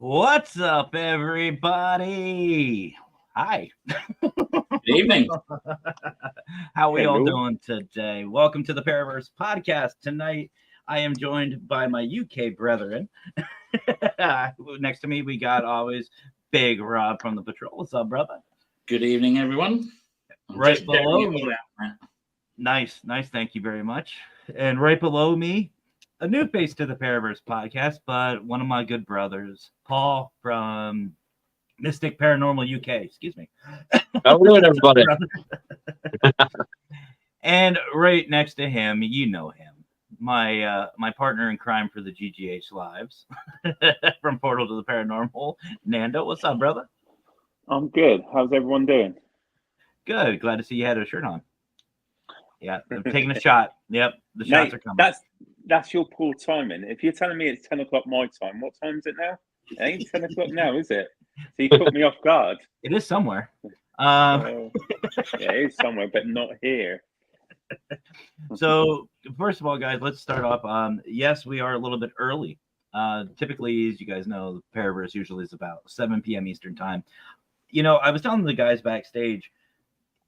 What's up, everybody? Hi. Good evening. How we all Hello. doing today? Welcome to the Paraverse podcast. Tonight, I am joined by my UK brethren. Next to me, we got always Big Rob from the Patrol. What's up, brother? Good evening, everyone. I'm Right just getting below it me. all out. Nice. Thank you very much. And right below me, a new face to the Paraverse podcast, but one of my good brothers, Paul from Mystic Paranormal UK. Excuse me. How are we doing, everybody? And right next to him, you know him, my partner in crime for the GGH Lives from Portal to the Paranormal, Nando. What's up, brother? I'm good. How's everyone doing? Good. Glad to see you had a shirt on. Yeah, I'm taking a shot. Yep, the shots Mate, are coming. that's your poor timing. If you're telling me it's 10 o'clock my time, what time is it now? It ain't 10 o'clock now, is it? So you caught me off guard. It is somewhere. Yeah, it is somewhere, but not here. So first of all, guys, let's start off. Yes, we are a little bit early. Typically, as you guys know, the Paraverse usually is about 7 p.m. Eastern time. You know, I was telling the guys backstage,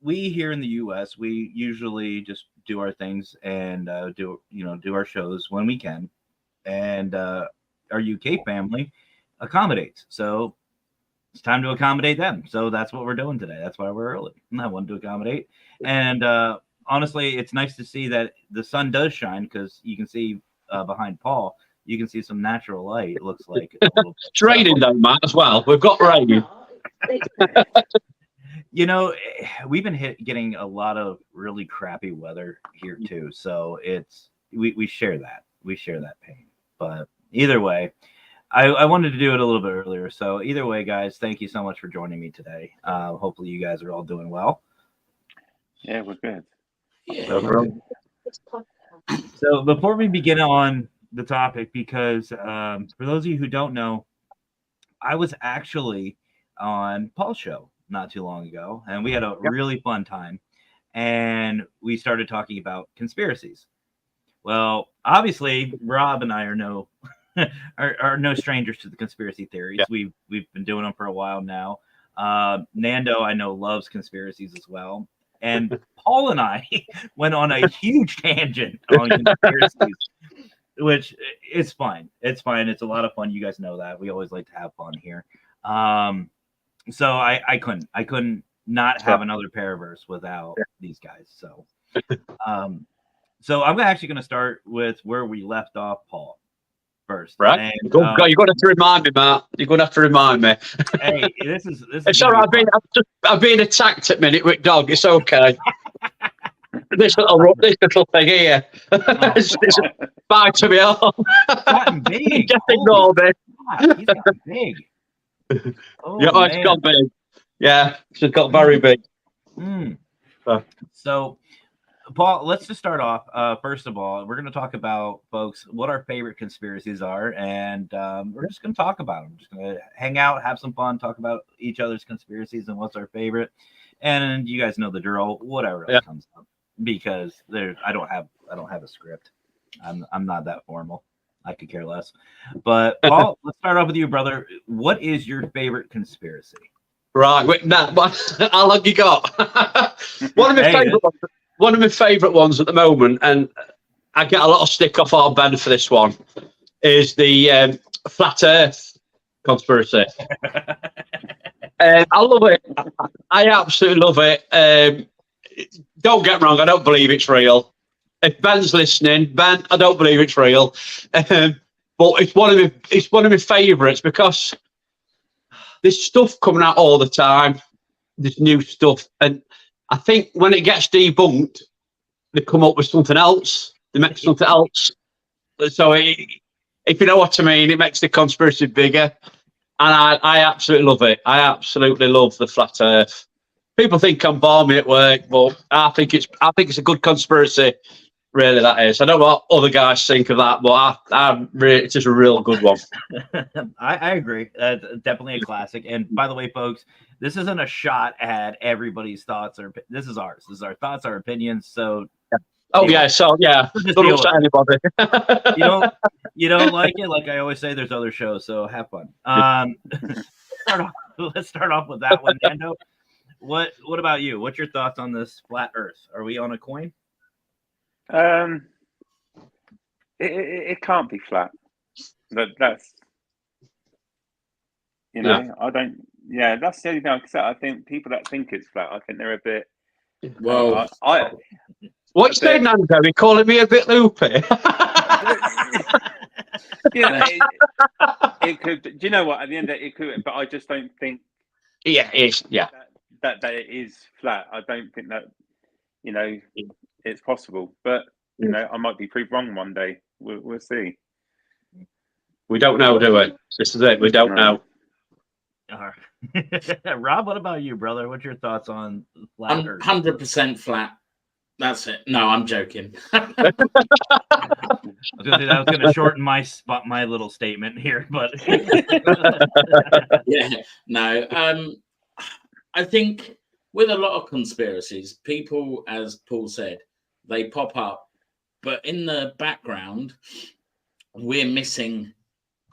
we here in the U.S., we usually just do our things and do our shows when we can, and our UK family accommodates. So it's time to accommodate them. So that's what we're doing today. That's why we're early. I wanted to accommodate, and honestly, it's nice to see that the sun does shine because you can see behind Paul. You can see some natural light. It looks like a little bit. It's raining though, Matt, as well. We've got rain. You know, we've been getting a lot of really crappy weather here too. So we share that. We share that pain. But either way, I wanted to do it a little bit earlier. So either way, guys, thank you so much for joining me today. Hopefully you guys are all doing well. Yeah, we're good. So before we begin on the topic, because for those of you who don't know, I was actually on Paul's show not too long ago, and we had a really fun time. And we started talking about conspiracies. Well, obviously, Rob and I are no strangers to the conspiracy theories. Yeah. We've been doing them for a while now. Nando, I know, loves conspiracies as well. And Paul and I went on a huge tangent on conspiracies, which is fine. It's fine. It's a lot of fun. You guys know that. We always like to have fun here. So I couldn't not have another Paraverse without these guys. So so I'm actually going to start with where we left off, Paul, first. Right. And, you're going to have to remind me, Matt. You're going to have to remind me. Hey, this is it's all right. I've been attacked at minute with dog. It's okay. this little thing here. It's bye to me all. Gotten big. Just ignore me. He's gotten big. Oh, yeah, it's got big. Yeah, it's got very big. So, Paul, let's just start off. First of all, we're going to talk about, folks, what our favorite conspiracies are, and we're just going to talk about them. Just going to hang out, have some fun, talk about each other's conspiracies and what's our favorite. And you guys know the drill. Whatever else comes up, because I don't have a script. I'm not that formal. I could care less. But Paul, let's start off with you, brother. What is your favorite conspiracy? Right, wait, now, how long you got? One of my favourite ones at the moment, and I get a lot of stick off our Ben for this one, is the flat Earth conspiracy. I love it. I absolutely love it. Don't get me wrong, I don't believe it's real. If Ben's listening, Ben, I don't believe it's real. But it's one of my favourites because there's stuff coming out all the time. There's new stuff. And I think when it gets debunked, they come up with something else. They make something else. So if you know what I mean, it makes the conspiracy bigger. And I absolutely love it. I absolutely love the flat Earth. People think I'm balmy at work, but I think it's a good conspiracy. Really, that is. I don't know what other guys think of that, but it's just a real good one. I agree. Definitely a classic. And by the way, folks, this isn't a shot at everybody's thoughts. This is ours. This is our thoughts, our opinions. So Oh yeah, so yeah, Just don't deal with upset anybody. you don't like it, like I always say, there's other shows, so have fun. Let's start off with that one, Nando. What about you? What's your thoughts on this flat Earth? Are we on a coin? It can't be flat. That's I don't. Yeah, that's the only thing I can say. I think people that think it's flat, I think they're a bit. Well, What you saying, Nando? You calling me a bit loopy? Yeah, it could. Do you know what? At the end of it could, but I just don't think. Yeah, it is. Yeah, that it is flat. I don't think that it's possible. But I might be proved wrong one day. We'll see. we don't know, do we? This is it. We don't know. All right. Rob, what about you, brother? What's your thoughts on flat Earth? 100% flat. That's it. No, I'm joking. I was going to shorten my little statement here, but Yeah, no. I think with a lot of conspiracies, people, as Paul said, they pop up, but in the background, we're missing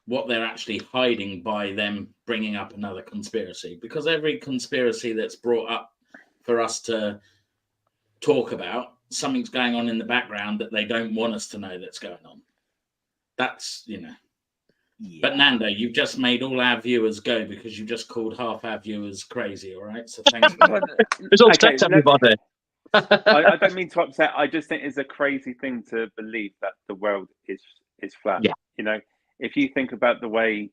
what they're actually hiding by them bringing up another conspiracy. Because every conspiracy that's brought up for us to talk about, something's going on in the background that they don't want us to know that's going on. That's, Yeah. But Nando, you've just made all our viewers go because you just called half our viewers crazy, all right? So thanks. It's upset everybody. I don't mean to upset. I just think it's a crazy thing to believe that the world is flat. Yeah. If you think about the way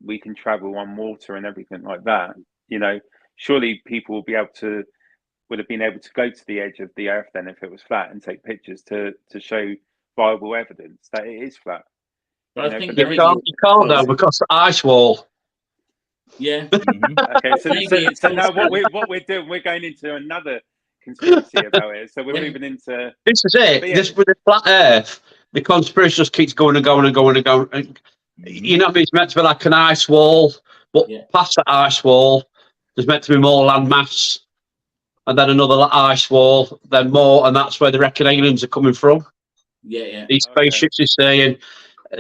we can travel on water and everything like that, surely people would have been able to go to the edge of the earth then if it was flat and take pictures to show viable evidence that it is flat. But I think You can't though, because the ice wall. Yeah. Okay, so now what we're doing, we're going into another conspiracy about it. So we're moving into. This is it. Yeah. This with the flat Earth, the conspiracy just keeps going and going and going and going. And, it's meant to be like an ice wall, but past that ice wall, there's meant to be more land mass, and then another ice wall, then more, and that's where the reckon aliens are coming from. Yeah. These spaceships is saying.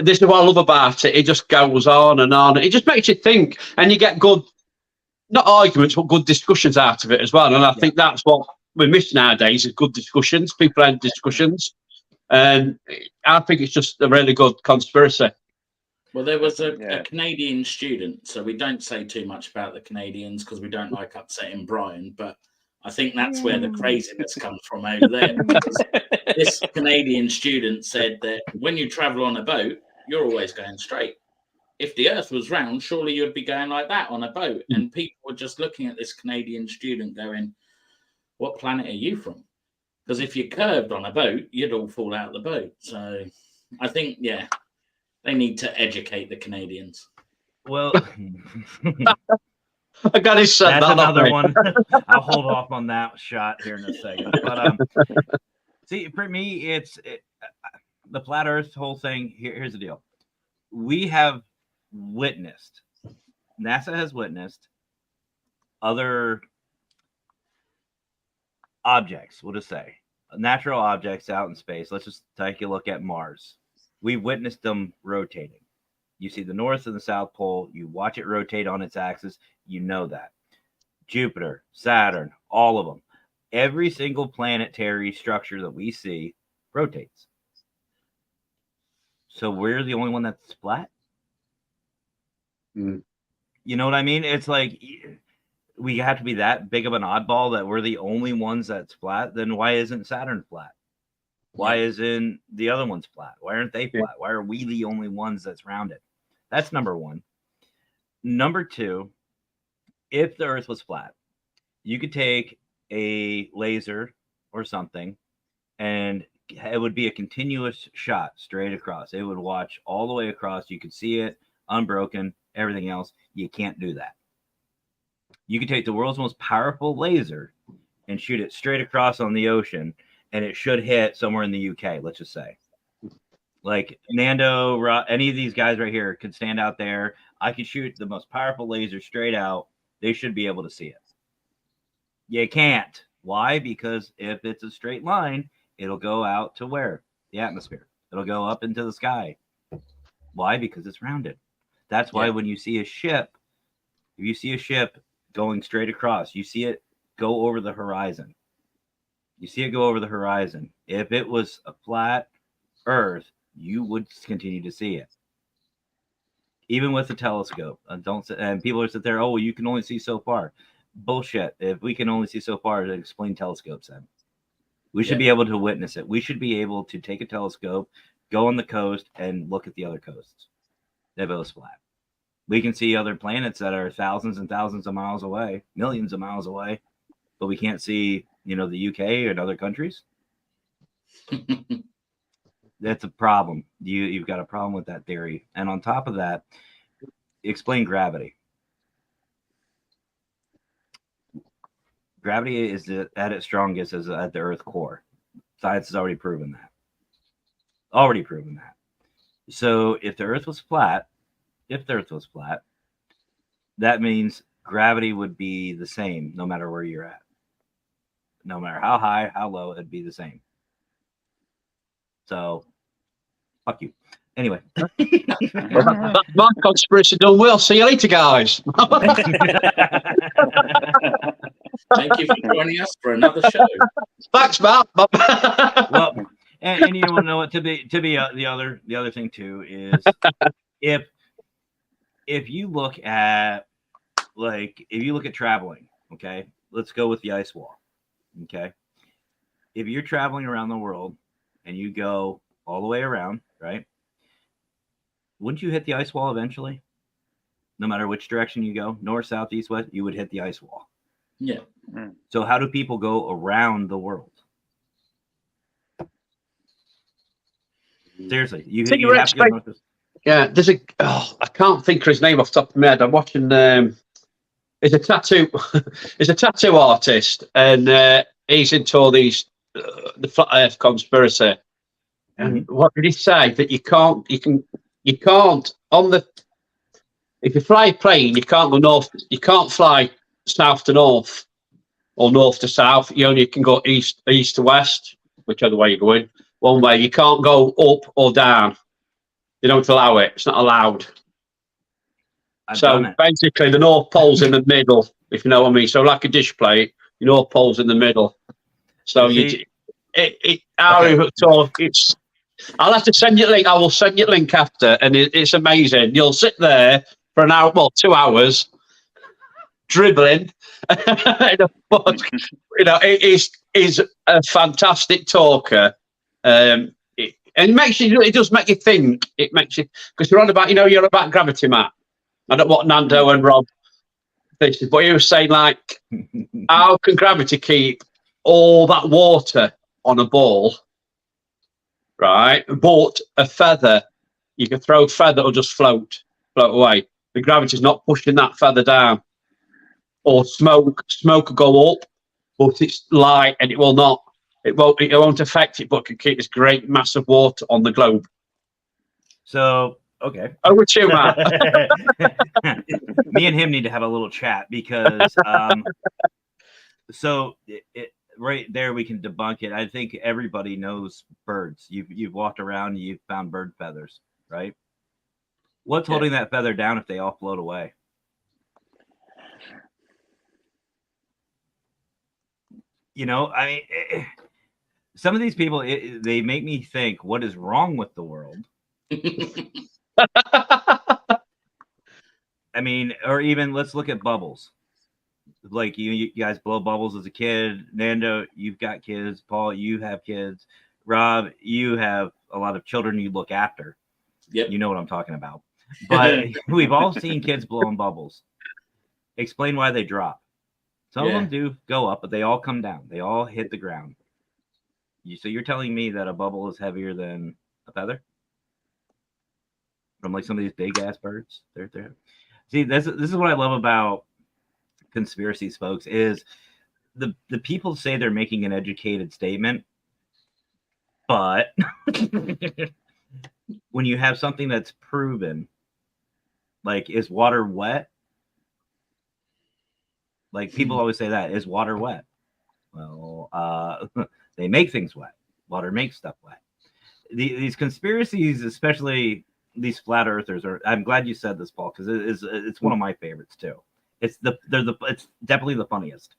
This is what I love about it. It just goes on and on. It just makes you think, and you get good, not arguments, but good discussions out of it as well. And I think that's what we miss nowadays is good discussions. People have discussions, and I think it's just a really good conspiracy. Well, there was a Canadian student, so we don't say too much about the Canadians because we don't like upsetting Brian, but I think that's where the craziness comes from over there. This Canadian student said that when you travel on a boat, you're always going straight. If the earth was round, surely you'd be going like that on a boat. And people were just looking at this Canadian student going, what planet are you from? Because if you're curved on a boat, you'd all fall out of the boat. So I think, they need to educate the Canadians. Well, I got his son. That's another one. I'll hold off on that shot here in a second. But see, for me, it's the flat Earth whole thing. Here's the deal: we have witnessed, NASA has witnessed other objects. We'll just say natural objects out in space. Let's just take a look at Mars. We witnessed them rotating. You see the North and the South Pole. You watch it rotate on its axis. You know that. Jupiter, Saturn, all of them. Every single planetary structure that we see rotates. So we're the only one that's flat? You know what I mean? It's like we have to be that big of an oddball that we're the only ones that's flat. Then why isn't Saturn flat? Why isn't the other ones flat? Why aren't they flat? Why are we the only ones that's rounded? That's number one. Number two, if the Earth was flat, you could take a laser or something and it would be a continuous shot straight across. It would watch all the way across. You could see it unbroken, everything else. You can't do that. You could take the world's most powerful laser and shoot it straight across on the ocean, and it should hit somewhere in the UK, let's just say. Like Nando, any of these guys right here could stand out there. I could shoot the most powerful laser straight out. They should be able to see it. You can't. Why? Because if it's a straight line, It'll go out to where? The atmosphere. It'll go up into the sky. Why? Because it's rounded. That's why when you see a ship, if you see a ship going straight across, you see it go over the horizon. You see it go over the horizon. If it was a flat Earth, you would continue to see it. Even with the telescope. And people are sit there, oh, well, you can only see so far. Bullshit. If we can only see so far, then explain telescopes then. We should be able to witness it. We should be able to take a telescope, go on the coast, and look at the other coasts. If it was flat. We can see other planets that are thousands and thousands of miles away, millions of miles away, but we can't see, the UK and other countries. That's a problem. You've got a problem with that theory. And on top of that, explain gravity. Gravity is at its strongest as at the Earth core. Science has already proven that. So if the Earth was flat, that means gravity would be the same no matter where you're at. No matter how high, how low, it'd be the same. So, fuck you. Anyway. That's my conspiracy done well. See you later, guys. Thank you for joining us for another show. Thanks, Matt. Well, and you want to know what to be the other thing too is if you look at traveling, okay, let's go with the ice wall. Okay. If you're traveling around the world and you go all the way around, right? Wouldn't you hit the ice wall eventually? No matter which direction you go, north, south, east, west, you would hit the ice wall. Yeah. So how do people go around the world? Seriously, you have to go north. Yeah, there's I can't think of his name off the top of my head. I'm watching he's a tattoo artist, and he's into all these the flat earth conspiracy. And what did he say? That you can't if you fly a plane, you can't go north, you can't fly south to north or north to south. You only can go east to west, whichever way you're going. One way. You can't go up or down. They don't allow it. It's not allowed. So basically, the North Pole's in the middle, if you know what I mean. So like a dish plate, the North Pole's in the middle. So I'll have to send you a link. I will send you a link after, and it's amazing. You'll sit there for an hour, 2 hours, dribbling. He's a fantastic talker. And it does make you think. It makes you, because you're on about gravity, Matt. I don't know what Nando and Rob this is, but he was saying, like, how can gravity keep all that water on a ball, right? But a feather, you can throw a feather or just float away. The gravity's not pushing that feather down. Or smoke will go up, but it's light and it won't affect it, but can keep this great mass of water on the globe. So, okay. Over to you, Matt. Me and him need to have a little chat because so right there we can debunk it. I think everybody knows birds. You've walked around, you've found bird feathers, right? What's holding that feather down if they all float away? Some of these people, they make me think, what is wrong with the world? I mean, or even let's look at bubbles. Like you guys blow bubbles as a kid. Nando, you've got kids. Paul, you have kids. Rob, you have a lot of children you look after. Yep. You know what I'm talking about. But we've all seen kids blowing bubbles. Explain why they drop. Some of them do go up, but they all come down. They all hit the ground. So you're telling me that a bubble is heavier than a feather? From like some of these big ass birds? They're See, this is what I love about conspiracies, folks, is the people say they're making an educated statement, but when you have something that's proven, like, is water wet? Like, people always say that, is water wet? Well, they make things wet. water makes stuff wet. These conspiracies, especially these flat earthers, are. I'm glad you said this, Paul, because it's one of my favorites too. It's definitely the funniest.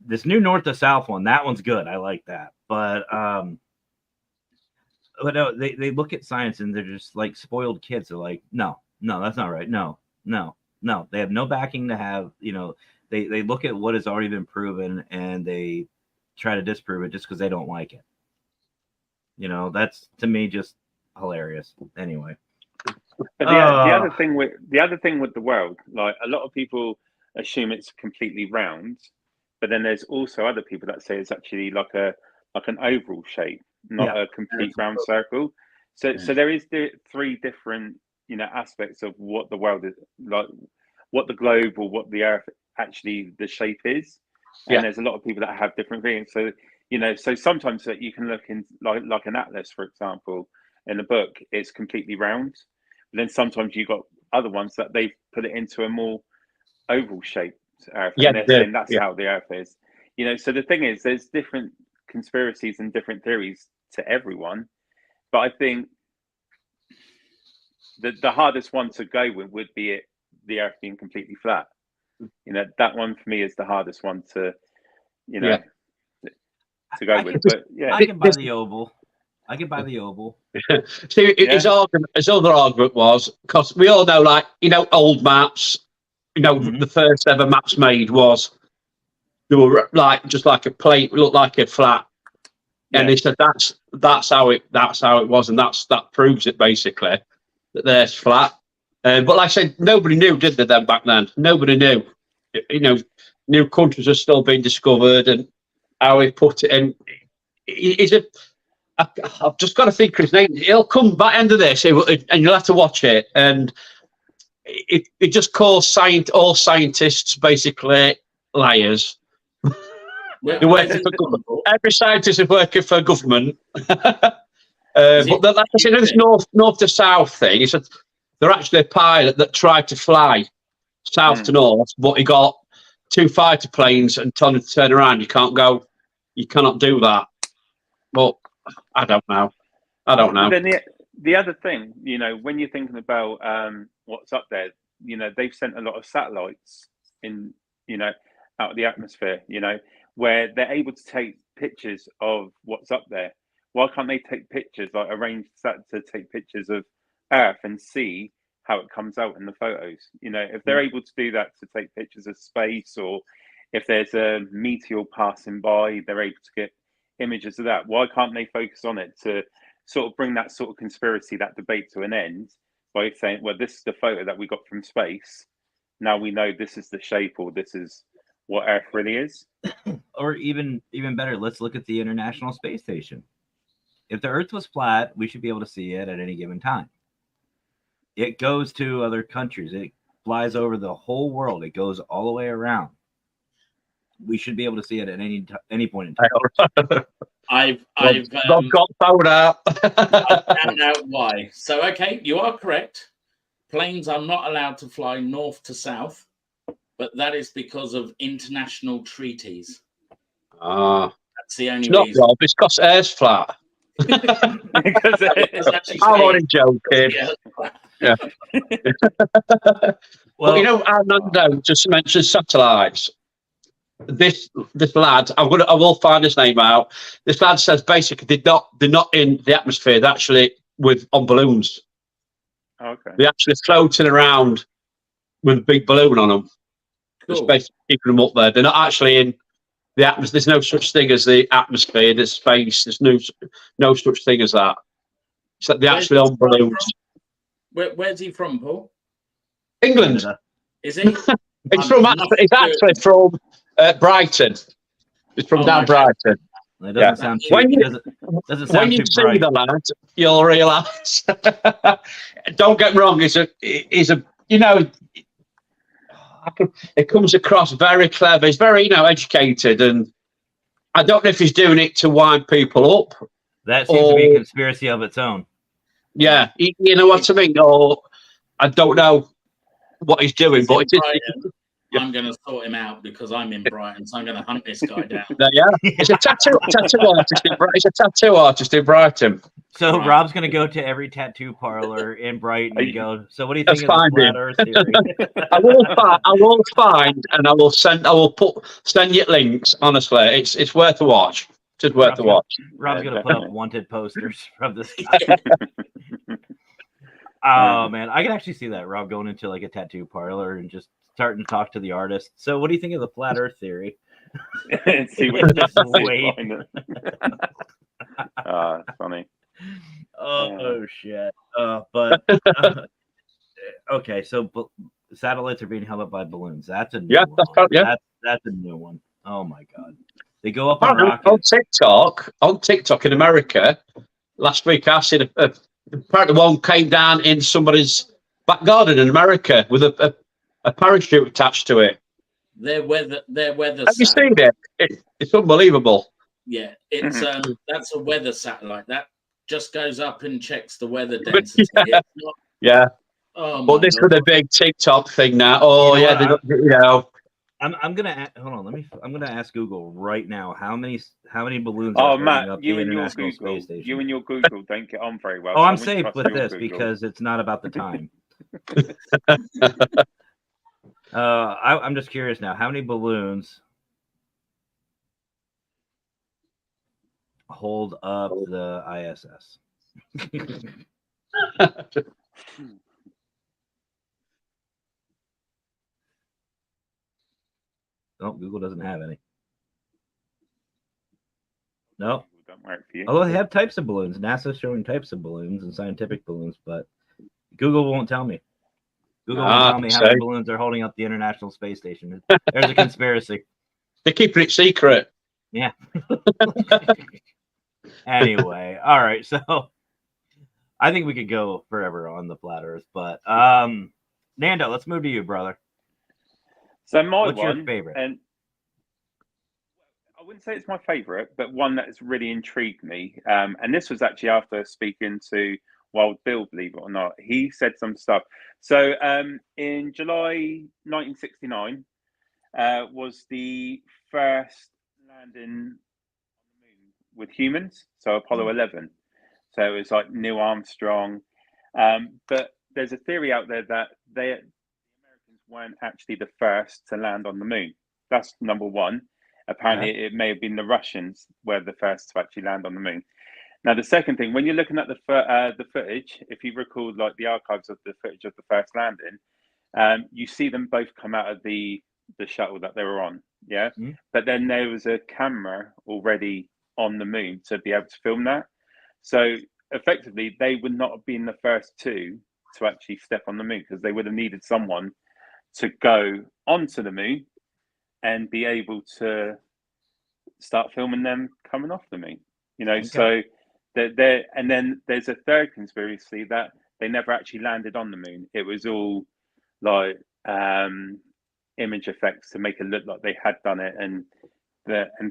This new north to south one, that one's good. I like that, but no, they look at science and they're just like spoiled kids. They're like, no, that's not right. No. They have no backing to have, they look at what has already been proven and they try to disprove it just because they don't like it. That's to me just hilarious. Anyway. But the other thing with the world, like a lot of people assume it's completely round, but then there's also other people that say it's actually like an oval shape, not a complete round circle. So there is three different aspects of what the world is like, what the globe or what the earth actually the shape is, and there's a lot of people that have different things. So so sometimes that you can look in like an atlas, for example, in a book, it's completely round. But then sometimes you got other ones that they've put it into a more oval shaped earth, and they're saying that's how the earth is. So the thing is, there's different conspiracies and different theories to everyone, but I think the hardest one to go with would be the earth being completely flat. That one for me is the hardest one to to go with. But I can buy the oval. See, his other argument was because we all know, like old maps. The first ever maps made they were like just like a plate, looked like a flat, and he said that's how it was, and that proves it basically that there's flat. But like I said, nobody knew, did they? Then back then, nobody knew. New countries are still being discovered, and how he put it in. I've just got to think of his name. He'll come back end of this, and you'll have to watch it. And it just calls all scientists basically liars. Every scientist is working for government. But like I said, this north to south thing, he said they're actually a pilot that tried to fly south to north, but he got 2 fighter planes and told him to turn around. You cannot do that. But I don't know. Then the other thing, when you're thinking about what's up there, they've sent a lot of satellites in, out of the atmosphere, where they're able to take pictures of what's up there. Why can't they take pictures, like arrange that to take pictures of Earth and see how it comes out in the photos? If they're able to do that, to take pictures of space, or if there's a meteor passing by, they're able to get images of that. Why can't they focus on it to sort of bring that sort of conspiracy, that debate to an end by saying, well, this is the photo that we got from space. Now we know this is the shape, or this is what Earth really is. Or even better, let's look at the International Space Station. If the Earth was flat, we should be able to see it at any given time. It goes to other countries. It flies over the whole world. It goes all the way around. We should be able to see it at any point in time. I've got found out. I've found out why. So, okay, you are correct. Planes are not allowed to fly north to south, but that is because of international treaties. That's the only reason. Not Rob, it's because air's flat. I'm only joking. Yeah. Well, Armando just mentioned satellites. This lad, I will find his name out. This lad says basically they're not in the atmosphere. They're actually on balloons. Okay. They're actually floating around with a big balloon on them. Cool. Just basically keeping them up there. They're not actually in the atmosphere. There's no such thing as the atmosphere. There's space. There's no such thing as that. So they're actually on balloons. Where's he from, Paul? England. Is he? It's actually from Brighton. It's from down Brighton. It doesn't sound cheap. When you see the lad, you'll realise. Don't get me wrong. He's a it comes across very clever. He's very educated, and I don't know if he's doing it to wind people up. That seems to be a conspiracy of its own. Yeah, you know what I mean. Or I don't know what he's doing, but I'm going to sort him out because I'm in Brighton, so I'm going to hunt this guy down. There you are. It's a tattoo artist. It's a tattoo artist in Brighton. So Right. Rob's gonna go to every tattoo parlor in Brighton and go. So what do you think Let's of the find him. flat Earth theory? I will find, and I will send you links. Honestly, it's worth a watch. It's worth a watch. Rob's Yeah, gonna put up definitely. wanted posters from this guy. Oh man, I can actually see that Rob going into like a tattoo parlor and just starting to talk to the artist. So what do you think of the flat Earth theory? See what Just see wait. behind it. Ah, funny. Oh shit! But okay, so satellites are being held up by balloons. That's a new Yeah, one. that's right, yeah. That's a new one. Oh my god, they go up on Apparently, rockets. on TikTok in America, last week I seen apparently one came down in somebody's back garden in America with a parachute attached to it. Their weather. Have you seen it? It's unbelievable. Yeah, it's that's a weather satellite that just goes up and checks the weather density. Yeah. It's not, Yeah, oh but my this God. is a big TikTok thing now. Oh You know yeah, what? you know. I'm gonna hold on. I'm gonna ask Google right now how many balloons Oh, are holding Matt, up you the and your International Google, Space Station. you and your Google don't get on very well. Oh, so I I'm wouldn't safe trust with your this Google. because it's not about the time. I'm just curious now. How many balloons hold up the ISS? Oh, Google doesn't have any. No. Don't work for you. Although they have types of balloons. NASA's showing types of balloons and scientific balloons, but Google won't tell me. Google won't tell me how many balloons are holding up the International Space Station. There's a conspiracy. They're keeping it secret. Yeah. Anyway, all right. So I think we could go forever on the flat Earth, but Nando, let's move to you, brother. So my What's one, your favorite? and I wouldn't say it's my favorite, but one that's really intrigued me. And this was actually after speaking to Wild Bill, believe it or not. He said some stuff. So in July 1969 was the first landing on the moon with humans. So Apollo 11. So it was like Neil Armstrong. But there's a theory out there that the Americans weren't actually the first to land on the moon. That's number one. Apparently, it may have been the Russians were the first to actually land on the moon. Now, the second thing, when you're looking at the footage, if you recall, like the archives of the footage of the first landing, you see them both come out of the shuttle that they were on. Yeah, but then there was a camera already on the moon to be able to film that. So effectively, they would not have been the first two to actually step on the moon because they would have needed someone to go onto the moon and be able to start filming them coming off the moon. You know, so there, and then there's a third conspiracy that they never actually landed on the moon. It was all like image effects to make it look like they had done it and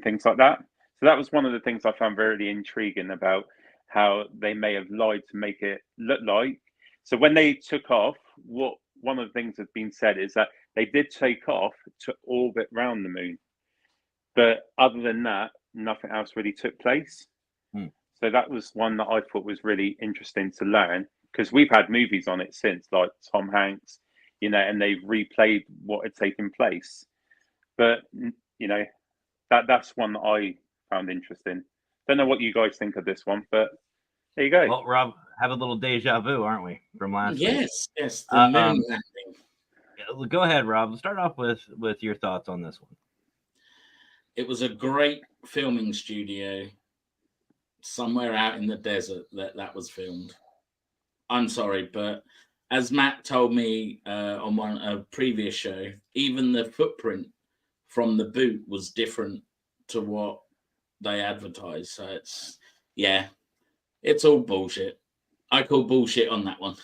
things like that. So that was one of the things I found very intriguing about how they may have lied to make it look like. So when they took off, one of the things that's been said is that they did take off to orbit around the moon, but other than that, nothing else really took place. So that was one that I thought was really interesting to learn because we've had movies on it since, like Tom Hanks, you know, and they've replayed what had taken place. But you know, that's one that I found interesting. Don't know what you guys think of this one, but there you go. Well, Rob, have a little deja vu, aren't we, from last week? Yes, the moon landing. Go ahead, Rob. Let's start off with your thoughts on this one. It was a great filming studio somewhere out in the desert that was filmed. I'm sorry, but as Matt told me on a previous show, even the footprint from the boot was different to what they advertised. So it's all bullshit. I call bullshit on that one.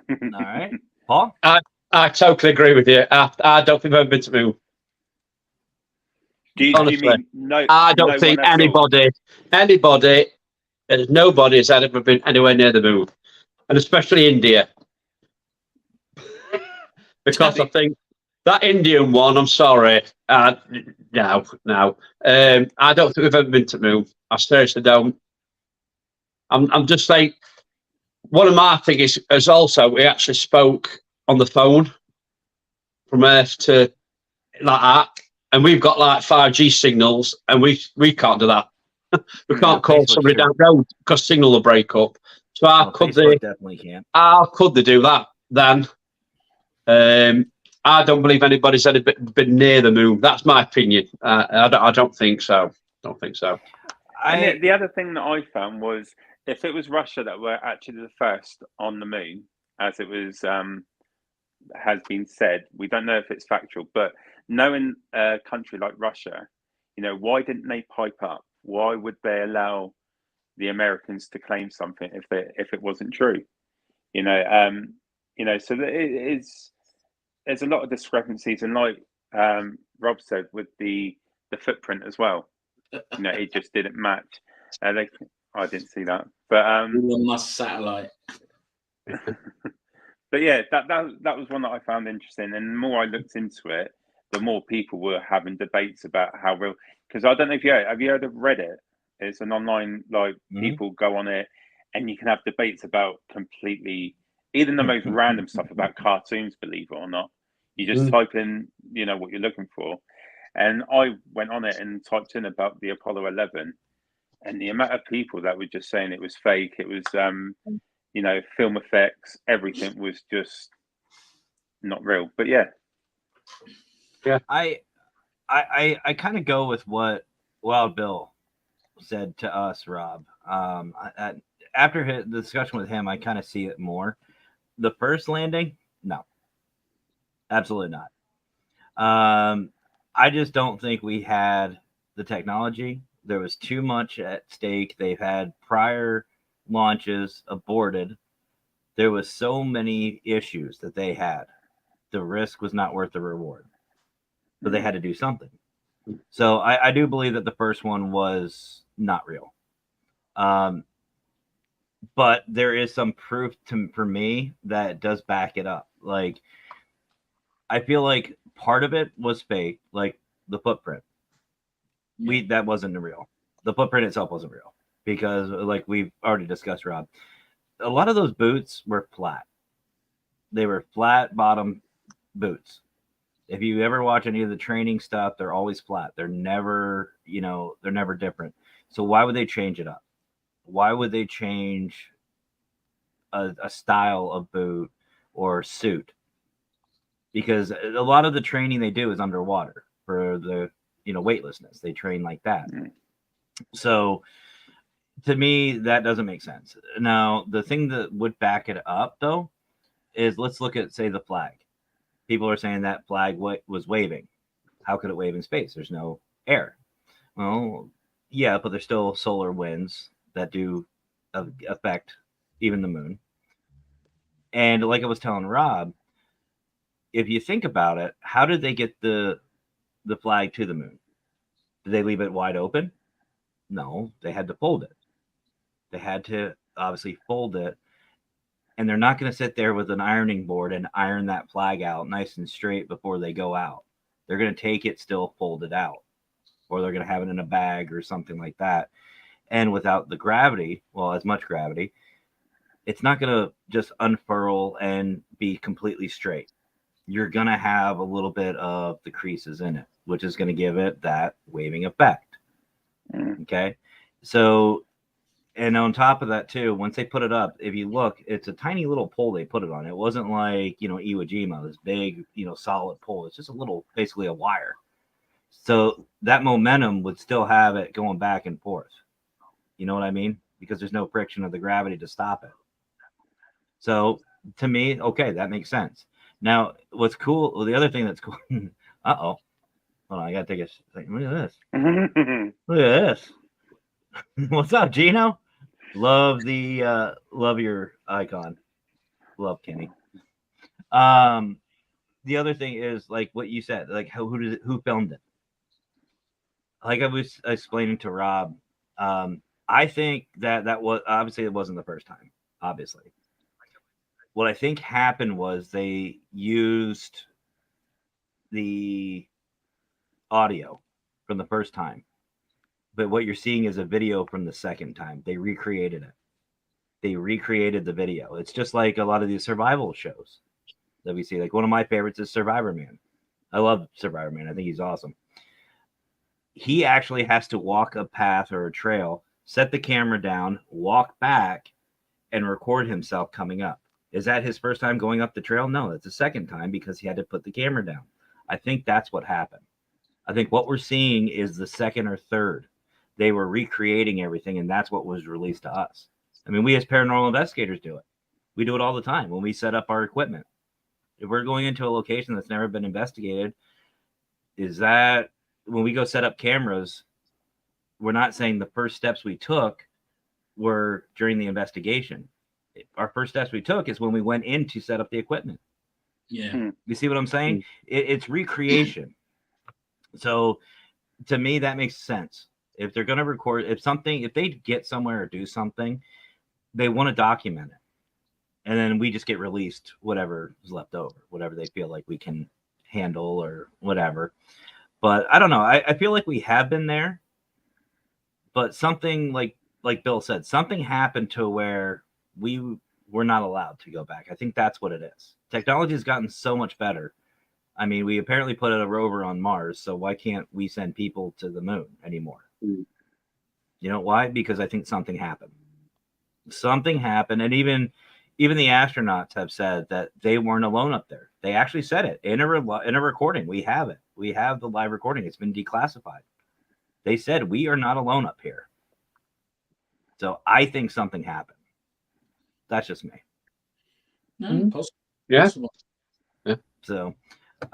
All right, Paul? I totally agree with you. I don't think I've been to the moon. Do you mean no? I don't think anybody, nobody has ever been anywhere near the moon, and especially India, because I think That Indian one, I'm sorry. No. I don't think we've ever been to the moon. I seriously don't. I'm just like, one of my things is also we actually spoke on the phone from Earth to like that, and we've got like 5G signals, and we can't do that. We can't call somebody down the road because signal will break up. So how could they? Definitely can't. How could they do that then? I don't believe anybody's ever been near the moon. That's my opinion. I don't think so. And the other thing that I found was, if it was Russia that were actually the first on the moon, as it was has been said, we don't know if it's factual, but knowing a country like Russia, why didn't they pipe up? Why would they allow the Americans to claim something if it wasn't true? So there's a lot of discrepancies, and like Rob said with the footprint as well. It just didn't match. I didn't see that, but Elon Musk satellite. But yeah, that was one that I found interesting, and the more I looked into it, the more people were having debates about how real. Because I don't know if have you heard of Reddit? It's an online people go on it, and you can have debates about completely even the most random stuff about cartoons. Believe it or not, you just type in what you're looking for, and I went on it and typed in about the Apollo 11, and the amount of people that were just saying it was fake. It was film effects, everything was just not real. But yeah. I kind of go with what Wild Bill said to us, Rob. After the discussion with him, I kind of see it more. The first landing, no, absolutely not. I just don't think we had the technology. There was too much at stake. They've had prior launches aborted. There was so many issues that they had. The risk was not worth the reward, but they had to do something. So I do believe that the first one was not real. But there is some proof for me that does back it up. Like, I feel like part of it was fake, like the footprint. That wasn't real. The footprint itself wasn't real because, like we've already discussed, Rob, a lot of those boots were flat. They were flat bottom boots. If you ever watch any of the training stuff, they're always flat. They're never, they're never different. So why would they change it up? Why would they change a style of boot or suit? Because a lot of the training they do is underwater for the, weightlessness. They train like that. So to me, that doesn't make sense. Now, the thing that would back it up, though, is let's look at, say, the flag. People are saying that flag was waving. How could it wave in space? There's no air. Well, yeah, but there's still solar winds that do affect even the moon. And like I was telling Rob, if you think about it, how did they get the flag to the moon? Did they leave it wide open? No, they had to fold it. They had to obviously fold it. And they're not going to sit there with an ironing board and iron that flag out nice and straight before they go out. They're going to take it still folded out, or they're going to have it in a bag or something like that. And without the gravity, as much gravity, it's not going to just unfurl and be completely straight. You're going to have a little bit of the creases in it, which is going to give it that waving effect. Okay. So, and on top of that too, once they put it up, if you look, it's a tiny little pole they put it on. It wasn't like, Iwo Jima, this big, solid pole. It's just a little, basically a wire. So that momentum would still have it going back and forth. You know what I mean? Because there's no friction of the gravity to stop it. So to me, okay, that makes sense. Now, what's cool, the other thing that's cool, hold on, I got to take a second. Look at this. Look at this. What's up, Gino? Love your icon. Love Kenny. The other thing is like what you said, like who filmed it? Like I was explaining to Rob, I think that was obviously it wasn't the first time, obviously. What I think happened was they used the audio from the first time, but what you're seeing is a video from the second time. They recreated it. They recreated the video. It's just like a lot of these survival shows that we see. Like one of my favorites is Survivor Man. I love Survivor Man. I think he's awesome. He actually has to walk a path or a trail, set the camera down, walk back, and record himself coming up. Is that his first time going up the trail? No, it's the second time because he had to put the camera down. I think that's what happened. I think what we're seeing is the second or third. They were recreating everything, and that's what was released to us. I mean, we as paranormal investigators do it. We do it all the time when we set up our equipment. If we're going into a location that's never been investigated, is that when we go set up cameras, we're not saying the first steps we took were during the investigation. Our first steps we took is when we went in to set up the equipment. Yeah. You see what I'm saying? It's recreation. So to me, that makes sense. If they're going to record, if they get somewhere or do something, they want to document it. And then we just get released whatever is left over, whatever they feel like we can handle or whatever. But I don't know. I feel like we have been there, but something like Bill said, something happened to where we were not allowed to go back. I think that's what it is. Technology has gotten so much better. I mean, we apparently put a rover on Mars, so why can't we send people to the moon anymore? You know why? Because I think something happened. Something happened, and even the astronauts have said that they weren't alone up there. They actually said it in a recording. We have it. We have the live recording. It's been declassified. They said we are not alone up here. So I think something happened. That's just me. No, possible. Yeah. Possible. Yeah. So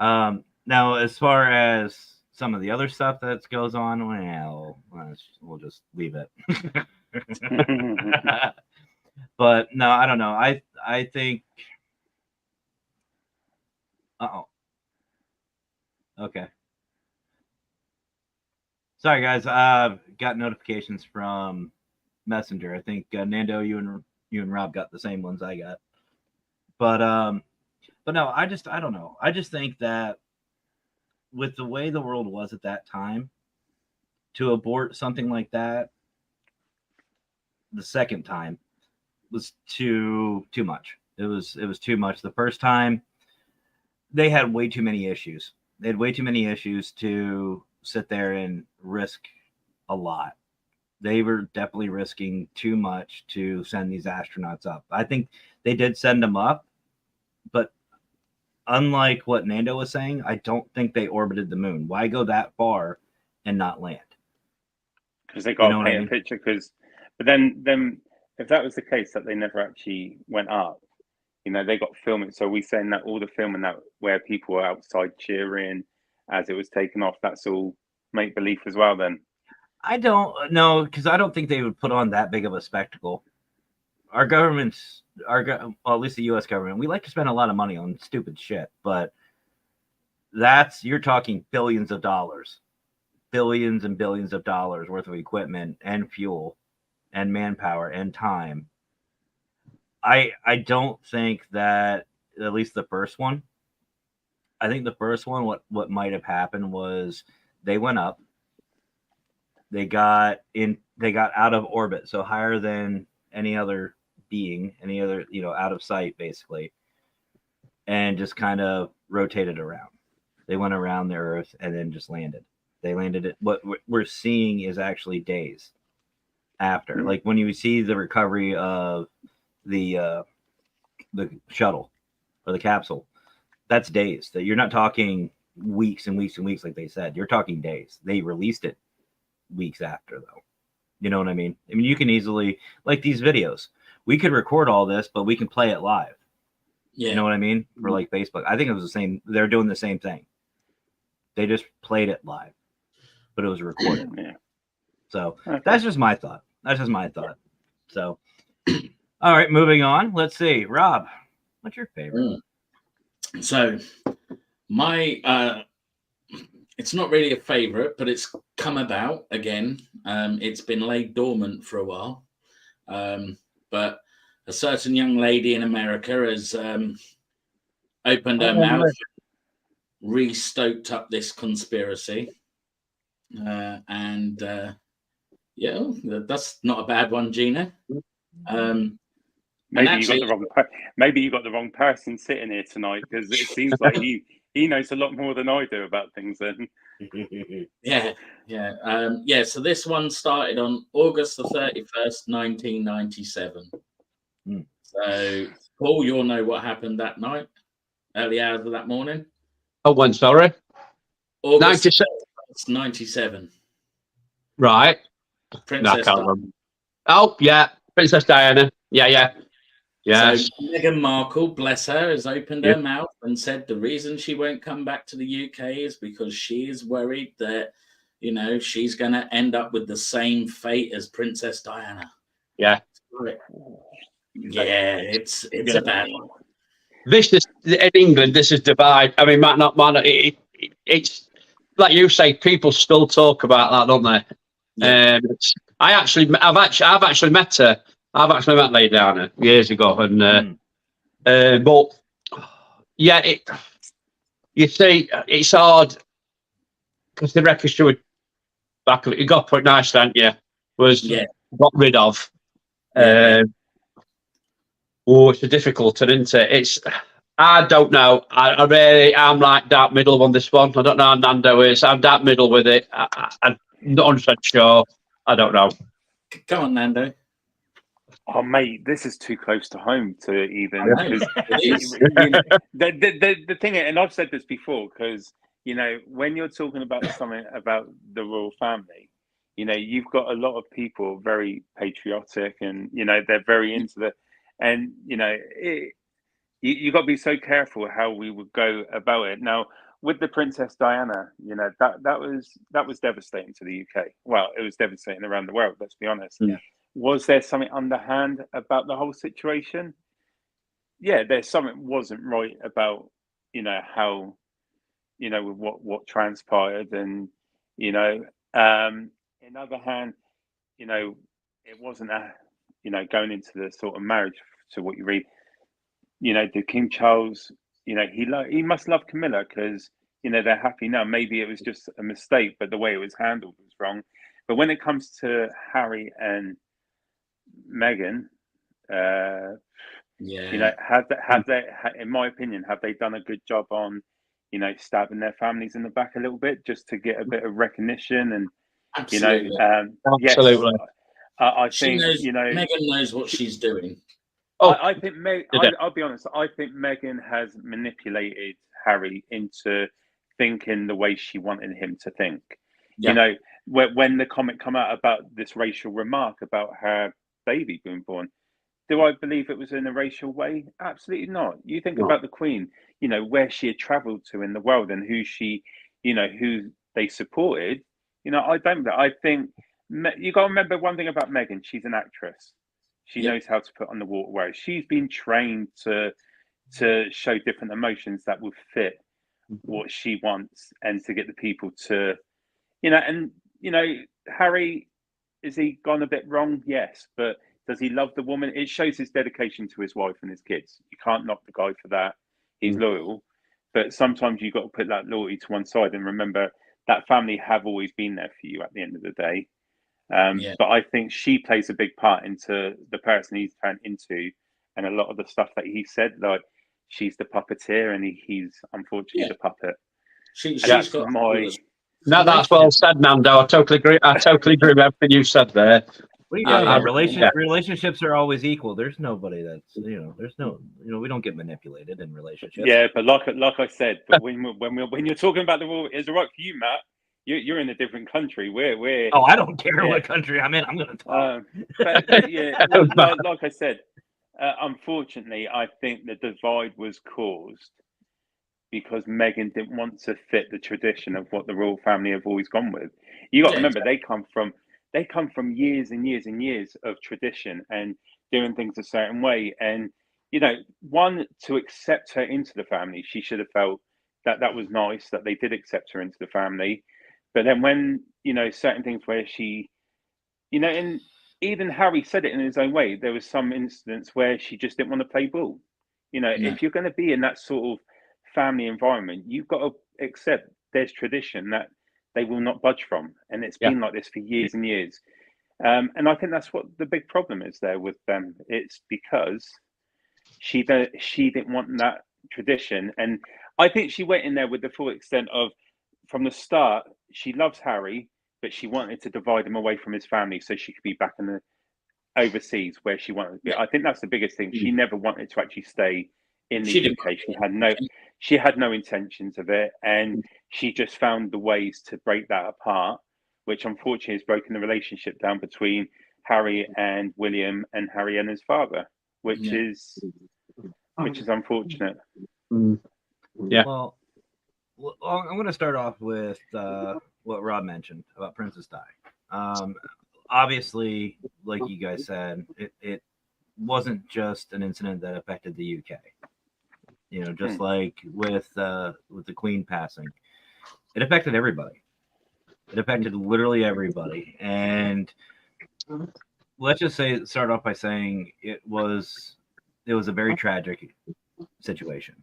now, as far as some of the other stuff that goes on, well, we'll just leave it. But no, I don't know. I think. Okay. Sorry, guys. Got notifications from Messenger. I think Nando, you and Rob got the same ones I got. But no, I don't know. I just think that with the way the world was at that time, to abort something like that the second time was too much. It was too much. The first time they had way too many issues. They had way too many issues to sit there and risk a lot. They were definitely risking too much to send these astronauts up. I think they did send them up, but unlike what Nando was saying, I don't think they orbited the moon. Why go that far and not land? Because they got to paint a picture. But then if that was the case, that they never actually went up, they got filming. So we saying that all the filming that where people were outside cheering as it was taken off, that's all make believe as well. Then I don't know, because I don't think they would put on that big of a spectacle. Our governments, well, at least the U.S. government, we like to spend a lot of money on stupid shit, but you're talking billions of dollars, billions and billions of dollars worth of equipment and fuel and manpower and time. I don't think that, at least the first one, I think the first one, what might have happened was they went up, they got out of orbit, so higher than any other being, any other, out of sight basically, and just kind of rotated around. They went around the Earth and then just landed. They landed it. What we're seeing is actually days after, like when you see the recovery of the shuttle or the capsule, that's days. That you're not talking weeks and weeks and weeks like they said. You're talking days. They released it weeks after, though. You know what I mean? I mean, you can easily, like these videos, we could record all this, but we can play it live. Yeah. You know what I mean? For like Facebook. I think it was the same. They're doing the same thing. They just played it live, but it was recorded. Yeah. So that's just my thought. So, all right, moving on. Let's see. Rob, what's your favorite? So my, it's not really a favorite, but it's come about again. It's been laid dormant for a while. But a certain young lady in America has opened her mouth. re-stoked up this conspiracy. Yeah, that's not a bad one, Gina. Maybe actually, you got the wrong. Maybe you got the wrong person sitting here tonight, because it seems like he knows a lot more than I do about things. Then. Yeah. So this one started on August the 31st, 1997. So, Paul, you'll know what happened that night, early hours of that morning. Oh, when? Sorry. August 97. Right. Princess Diana. Oh, yeah. Princess Diana. Yeah. So Meghan Markle, bless her, has opened her mouth and said the reason she won't come back to the UK is because she is worried that, she's going to end up with the same fate as Princess Diana. Yeah. Yeah, it's a bad one. This is in England. This is divide. I mean, it's like you say. People still talk about that, don't they? Yeah. I've actually met her. I've actually met Lady Diana years ago, and but yeah, you see, it's hard because the record she would back. You got put nice, didn't you? Got rid of. It's a difficult, isn't it? I don't know. I'm like dark middle on this one. I don't know how Nando is. I'm dark middle with it. I'm not 100% sure. I don't know. Come on, Nando. Oh, mate, this is too close to home to even. The thing, and I've said this before, because when you're talking about something about the royal family, you've got a lot of people very patriotic, and they're very into the, and you got to be so careful how we would go about it. Now, with the Princess Diana, that was devastating to the UK. Well, it was devastating around the world. Let's be honest. Yeah. Was there something underhand about the whole situation? Yeah, there's something wasn't right about how what transpired, and in other hand, it wasn't going into the sort of marriage to what you read. Did King Charles, he must love Camilla, because they're happy now. Maybe it was just a mistake, but the way it was handled was wrong. But when it comes to Harry and Meghan, have they, in my opinion, have they done a good job on, stabbing their families in the back a little bit, just to get a bit of recognition? And absolutely, absolutely. Yes, I think Meghan knows what she's doing. I think I'll be honest. I think Meghan has manipulated Harry into thinking the way she wanted him to think. Yeah. When the comment come out about this racial remark about her baby being born, do I believe it was in a racial way? Absolutely not. You think about the Queen, where she had travelled to in the world, and who she, who they supported. I don't. I think you got to remember one thing about Meghan. She's an actress. She knows how to put on the waterways. She's been trained to show different emotions that will fit what she wants, and to get the people to, Harry, is he gone a bit wrong? Yes, but does he love the woman? It shows his dedication to his wife and his kids. You can't knock the guy for that. He's loyal, but sometimes you've got to put that loyalty to one side and remember that family have always been there for you at the end of the day. But I think she plays a big part into the person he's turned into, and a lot of the stuff that he said, like she's the puppeteer and he's unfortunately the puppet. She's got my. No, that's well said, Nando. I totally agree. I totally agree with everything you said there. Relationships are always equal. There's nobody that's there's no we don't get manipulated in relationships. Yeah, but like I said, but when you're talking about the rule, is it right for you, Matt? You're in a different country. We're I don't care what country I'm in. I'm going to talk. But like I said, unfortunately, I think the divide was caused because Meghan didn't want to fit the tradition of what the royal family have always gone with. You got to remember, they come from years and years and years of tradition and doing things a certain way. And one, to accept her into the family, she should have felt that was nice that they did accept her into the family. But then when, certain things where she, and even Harry said it in his own way, there was some incidents where she just didn't want to play ball. If you're going to be in that sort of family environment, you've got to accept there's tradition that they will not budge from, and it's been like this for years and years. And I think that's what the big problem is there with them. It's because she didn't want that tradition, and I think she went in there with the full extent of, from the start, she loves Harry, but she wanted to divide him away from his family so she could be back in the overseas where she wanted to be. I think that's the biggest thing. She never wanted to actually stay in the UK. She had no intentions of it, and she just found the ways to break that apart, which unfortunately has broken the relationship down between Harry and William and Harry and his father, which is unfortunate. Yeah. Well, I'm going to start off with what Rob mentioned about Princess Di. Obviously, like you guys said, it wasn't just an incident that affected the UK. You know, just like with the Queen passing, it affected everybody. It affected literally everybody. And let's just start off by saying it was a very tragic situation.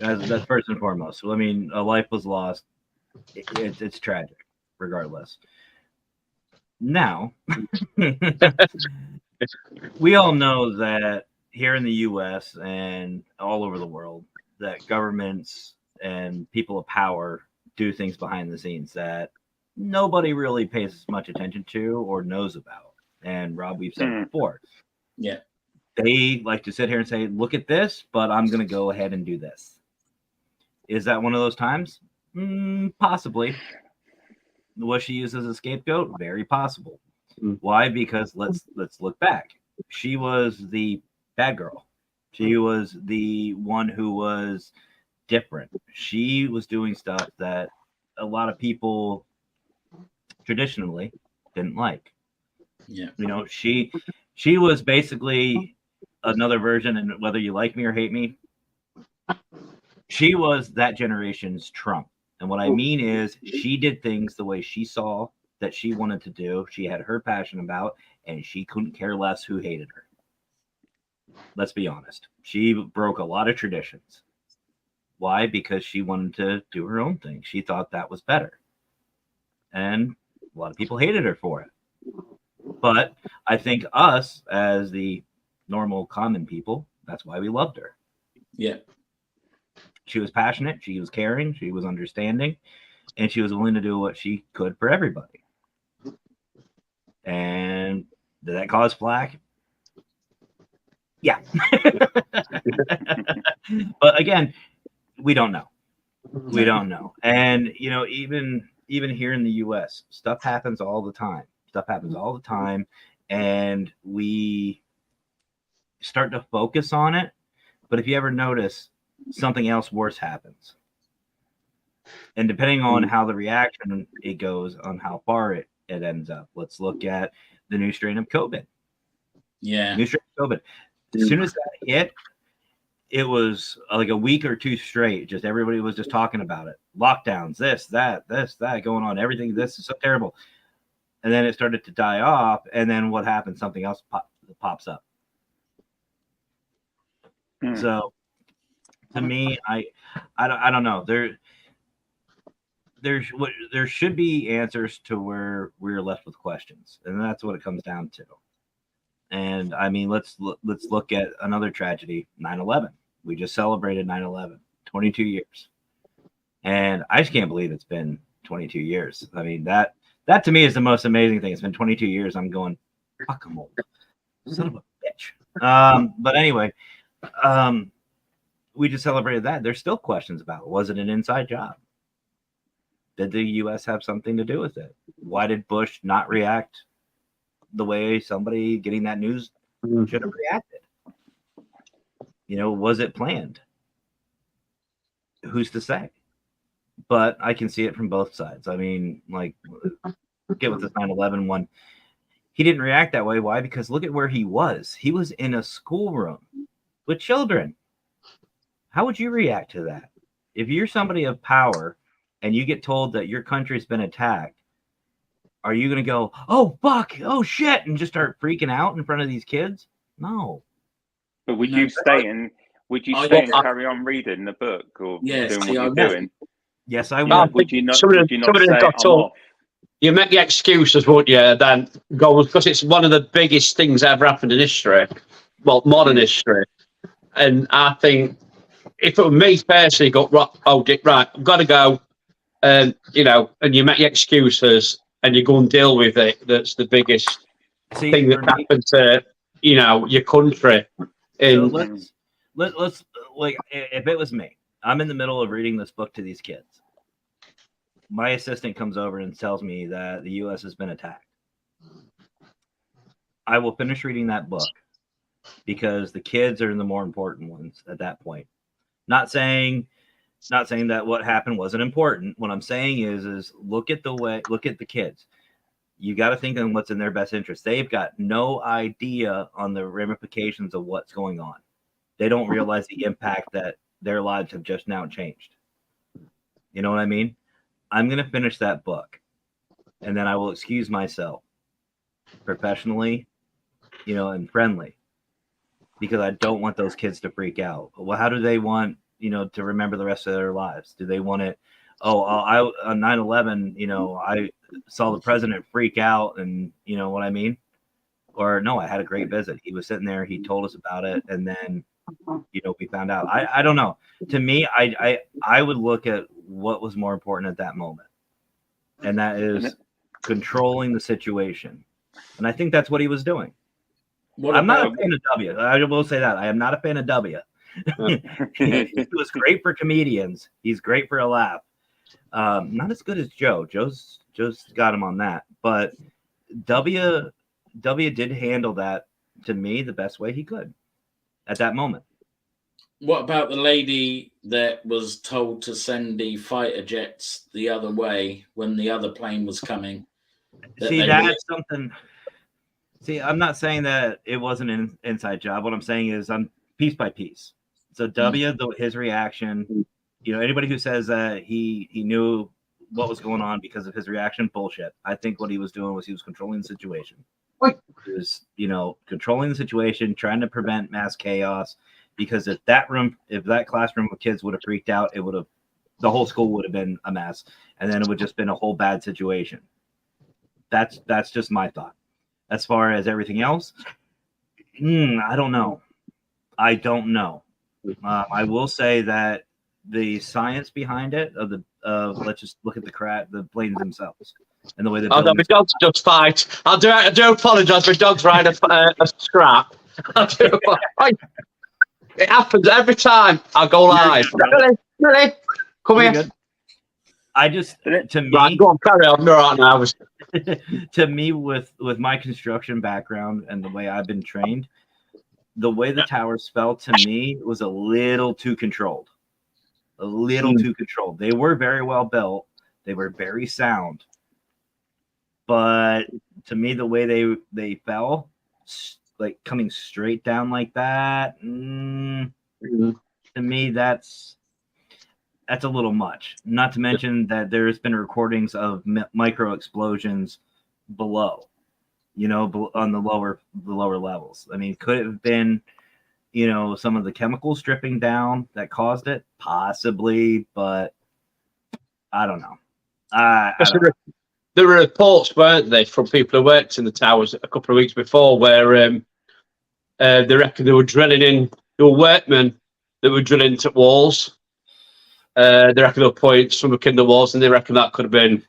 That's first and foremost. So, I mean, a life was lost. It's tragic, regardless. Now, we all know that here in the U.S. and all over the world, that governments and people of power do things behind the scenes that nobody really pays much attention to or knows about. And Rob, we've said it before. Yeah. They like to sit here and say, look at this, but I'm going to go ahead and do this. Is that one of those times? Possibly. Was she used as a scapegoat? Very possible. Why? Because let's look back. She was the bad girl. She was the one who was different. She was doing stuff that a lot of people traditionally didn't like. Yeah. You know, she was basically another version, and whether you like me or hate me, she was that generation's Trump. And what I mean is, she did things the way she saw that she wanted to do. She had her passion about, and she couldn't care less who hated her. Let's be honest. She broke a lot of traditions. Why? Because she wanted to do her own thing. She thought that was better. And a lot of people hated her for it. But I think us, as the normal common people, that's why we loved her. Yeah. She was passionate, she was caring, she was understanding, and she was willing to do what she could for everybody. And did that cause flack? Yeah. But again, we don't know. We don't know. And, you know, even here in the US, stuff happens all the time. And we start to focus on it. But if you ever notice, something else worse happens. And depending on how the reaction it goes, on how far it ends up. Let's look at the new strain of COVID. Yeah. New strain of COVID. As soon as that hit, it was like a week or two straight. Just everybody was just talking about it. Lockdowns, this, that going on. Everything, this is so terrible. And then it started to die off. And then what happens? Something else pops up. So to me, I don't know. There should be answers to where we're left with questions, and that's what it comes down to. And I mean, let's look at another tragedy, 9/11. We just celebrated 9/11, 22 years, and I just can't believe it's been 22 years. I mean, that to me is the most amazing thing. It's been 22 years. I'm going, fuck, I'm old, son of a bitch. But anyway, we just celebrated that. There's still questions about it. Was it an inside job? Did the U.S. have something to do with it? Why did Bush not react the way somebody getting that news should have reacted? You know, was it planned? Who's to say? But I can see it from both sides. I mean, like, get with this 9/11 one. He didn't react that way. Why? Because look at where he was. He was in a schoolroom with children. How would you react to that? If you're somebody of power and you get told that your country's been attacked, are you going to go, oh, fuck, oh, shit, and just start freaking out in front of these kids? No. But would you stay and carry on reading the book or doing what you're doing? Yes, I Yeah, would. Would you not some of say them I'm got told- off? You make the excuses, won't you? Then go, because it's one of the biggest things ever happened in history, well, modern history. And I think if it were me personally, got right, I've got to go, and and you make the excuses and you go and deal with it. That's the biggest thing that happened to your country. So And let's like, if it was me, I'm in the middle of reading this book to these kids. My assistant comes over and tells me that the U.S. has been attacked. I will finish reading that book because the kids are the more important ones at that point. Not saying that what happened wasn't important. What I'm saying is look at the kids. You got to think on what's in their best interest. They've got no idea on the ramifications of what's going on. They don't realize the impact that their lives have just now changed. You know what I mean? I'm going to finish that book, and then I will excuse myself professionally, and friendly, because I don't want those kids to freak out. Well, how do they want, to remember the rest of their lives? Do they want it? Oh, on 9/11, I saw the president freak out, and you know what I mean? Or no, I had a great visit. He was sitting there, he told us about it, and then we found out. I don't know. To me, I would look at what was more important at that moment, and that is controlling the situation. And I think that's what he was doing. I'm not a fan of W. I will say that. I am not a fan of W. He was great for comedians. He's great for a laugh. Not as good as Joe. Joe's got him on that. But W did handle that, to me, the best way he could at that moment. What about the lady that was told to send the fighter jets the other way when the other plane was coming? That's something. See, I'm not saying that it wasn't an inside job. What I'm saying is I'm piece by piece. So his reaction, anybody who says that he knew what was going on because of his reaction, bullshit. I think what he was doing was he was controlling the situation. He was, controlling the situation, trying to prevent mass chaos. Because if that classroom of kids would have freaked out, the whole school would have been a mess, and then it would just been a whole bad situation. That's just my thought. As far as everything else, I don't know. I will say that the science behind it let's just look at the planes themselves and the way they. My dog's just fight. I do apologise. My dog's riding a scrap. It happens every time I go live. Really? Come here. Good. To me, right, go on, carry on. Right now. To me, with my construction background and the way I've been trained, the way the towers fell to me was a little too controlled. Too controlled. They were very well built. They were very sound. But to me, the way they fell, like coming straight down like that, to me, that's a little much. Not to mention that there's been recordings of micro explosions below, on the lower levels. I mean, could it have been, some of the chemicals dripping down that caused it? Possibly, but I don't know. There were reports, weren't they, from people who worked in the towers a couple of weeks before, where they reckon they were drilling in. There were workmen that were drilling into walls. They reckon they'll point something in the walls, and they reckon that could have been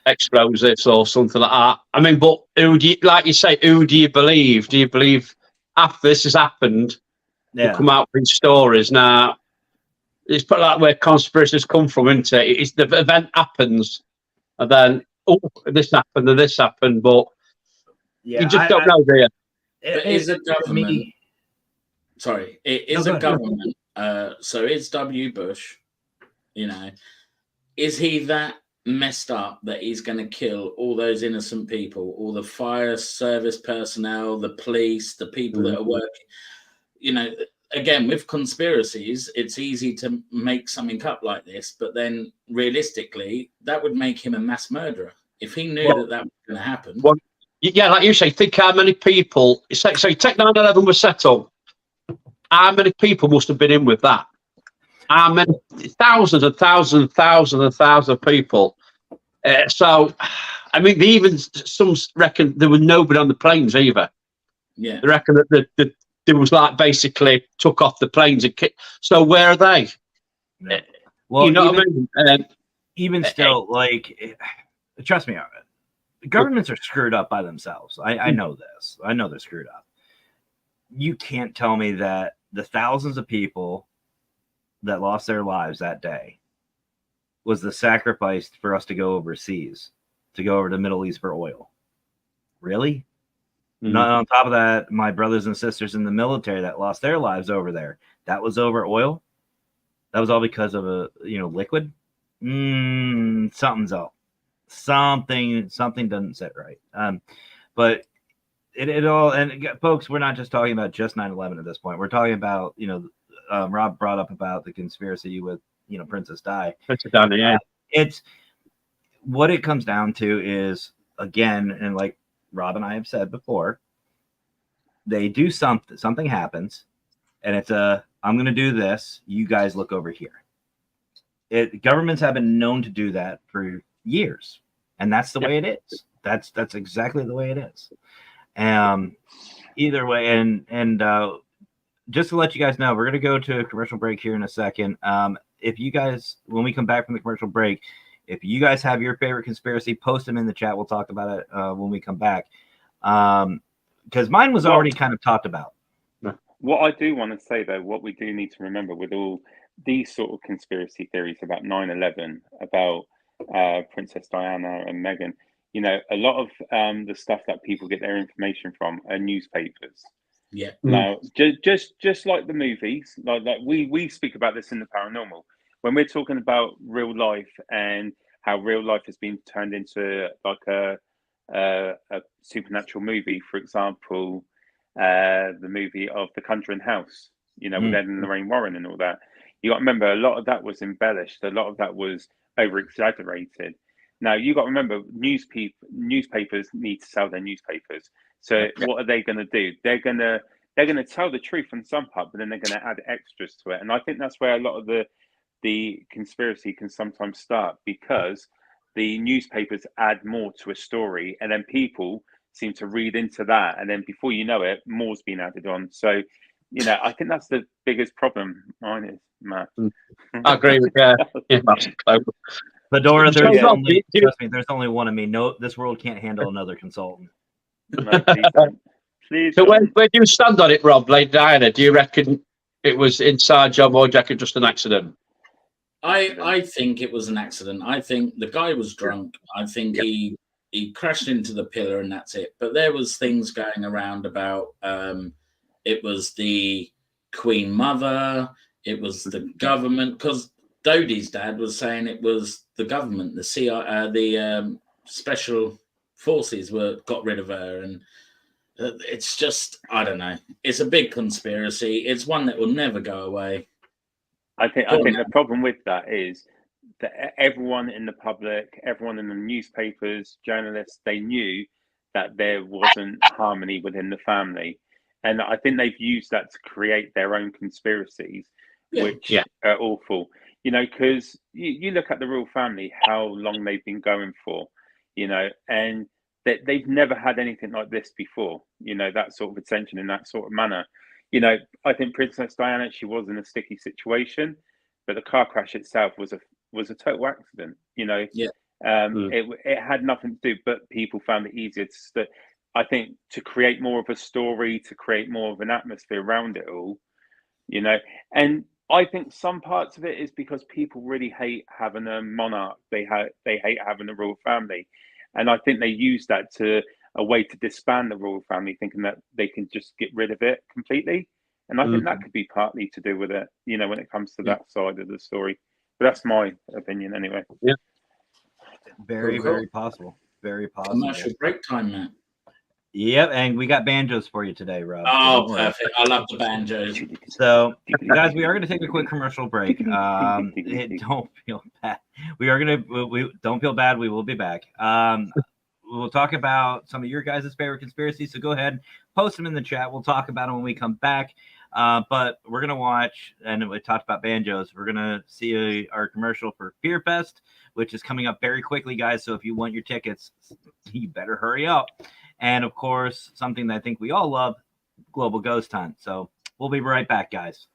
explosives or something like that. I mean, but who do you believe? Do you believe after this has happened, they'll come out with stories? Now, it's probably like where conspiracies come from, isn't it? It's the event happens, and then this happened and this happened, but you just don't know, do you? It is a government. Sorry, it is a government. So it's W. Bush. Is he that messed up that he's going to kill all those innocent people, all the fire service personnel, the police, the people that are working? Again, with conspiracies, it's easy to make something up like this, but then realistically, that would make him a mass murderer if he knew that was going to happen. Well, yeah, like you say, think how many people. So take 9/11 was set up. How many people must have been in with that? how many thousands and thousands and thousands and thousands of people. So, I mean, some reckon there was nobody on the planes either. Yeah, They reckon that there was like basically took off the planes and so where are they? Yeah. Well, you know what I mean? Even still, like, trust me, governments are screwed up by themselves. I know this. I know they're screwed up. You can't tell me that the thousands of people that lost their lives that day was the sacrifice for us to go overseas, to go over to the Middle East for oil. Really? Not on top of that, my brothers and sisters in the military that lost their lives over there. That was over oil. That was all because of a liquid. Something's up. Something doesn't sit right. But it all, and folks, we're not just talking about just 9/11 at this point. We're talking about Rob brought up about the conspiracy with Princess Di. Princess Di, yeah. It's what it comes down to is, again, and like Rob and I have said before, they do something happens, and it's I'm going to do this. You guys look over here. Governments have been known to do that for years, and that's the way it is. That's exactly the way it is. Either way, and just to let you guys know, we're going to go to a commercial break here in a second. If you guys, when we come back from the commercial break, if you guys have your favorite conspiracy, post them in the chat. We'll talk about it when we come back. Because mine was already kind of talked about. What I do want to say, though, what we do need to remember with all these sort of conspiracy theories about 9/11, about Princess Diana and Meghan, a lot of the stuff that people get their information from are newspapers. Yeah. Now, just like the movies, like we speak about this in the paranormal, when we're talking about real life and how real life has been turned into like a supernatural movie, for example, the movie of The Conjuring House, with Ed and Lorraine Warren and all that. You got to remember, a lot of that was embellished. A lot of that was over exaggerated. Now you got to remember, newspapers need to sell their newspapers. So what are they going to do? They're going to tell the truth on some part, but then they're going to add extras to it. And I think that's where a lot of the conspiracy can sometimes start, because the newspapers add more to a story, and then people seem to read into that, and then before you know it, more's been added on. So, I think that's the biggest problem. Mine is, Matt. I agree with that. Yeah, Fedora, there's only one of me. No, this world can't handle another consultant. No, please don't. Please so don't. where do you stand on it, Rob? Like Diana, do you reckon it was inside job, or do you reckon just an accident? I think it was an accident. I think the guy was drunk. I think he crashed into the pillar and that's it. But there was things going around about it was the Queen Mother, it was the government, because Dodi's dad was saying it was the government, the CIA, the special forces got rid of her, and it's just, I don't know. It's a big conspiracy. It's one that will never go away. I think the problem with that is that everyone in the public, everyone in the newspapers, journalists, they knew that there wasn't harmony within the family. And I think they've used that to create their own conspiracies, which are awful. Because you look at the royal family, how long they've been going for, and they've never had anything like this before, that sort of attention in that sort of manner. I think Princess Diana, she was in a sticky situation, but the car crash itself was a total accident. It had nothing to do, but people found it easier I think, to create more of a story, to create more of an atmosphere around it all, and I think some parts of it is because people really hate having a monarch. They hate having a royal family, and I think they use that to a way to disband the royal family, thinking that they can just get rid of it completely. And I think that could be partly to do with it, when it comes to that side of the story. But that's my opinion, anyway. Yeah, very possible. Very possible. Commercial break time, Matt. Yep, and we got banjos for you today, Rob. Oh, perfect. I love the banjos. So, guys, we are going to take a quick commercial break. Don't feel bad. We don't feel bad. We will be back. We'll talk about some of your guys' favorite conspiracies. So go ahead, post them in the chat. We'll talk about them when we come back. But we're gonna watch, and we talked about banjos. We're gonna see our commercial for Fear Fest, which is coming up very quickly, guys. So if you want your tickets, you better hurry up. And of course, something that I think we all love, Global Ghost Hunt. So we'll be right back, guys.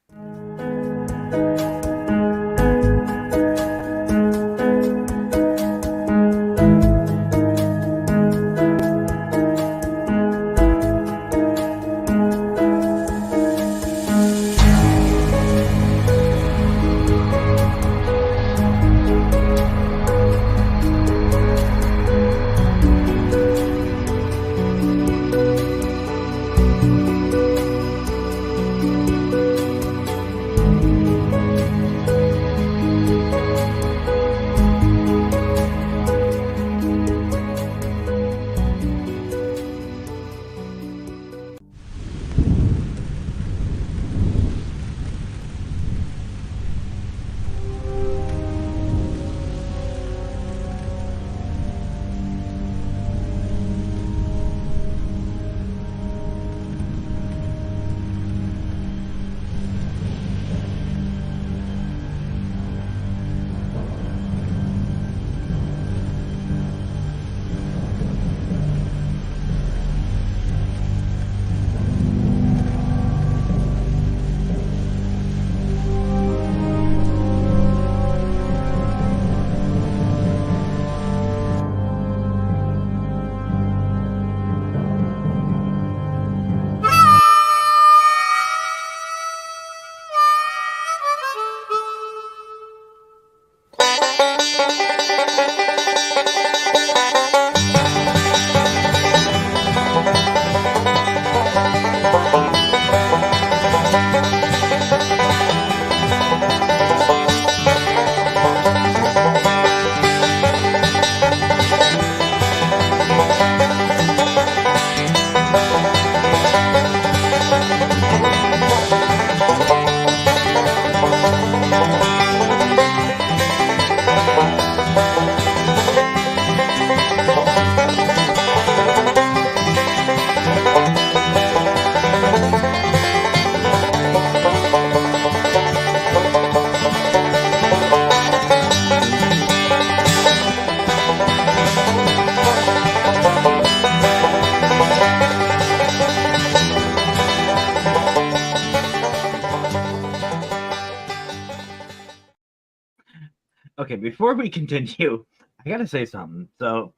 Okay, before we continue, I gotta say something. So,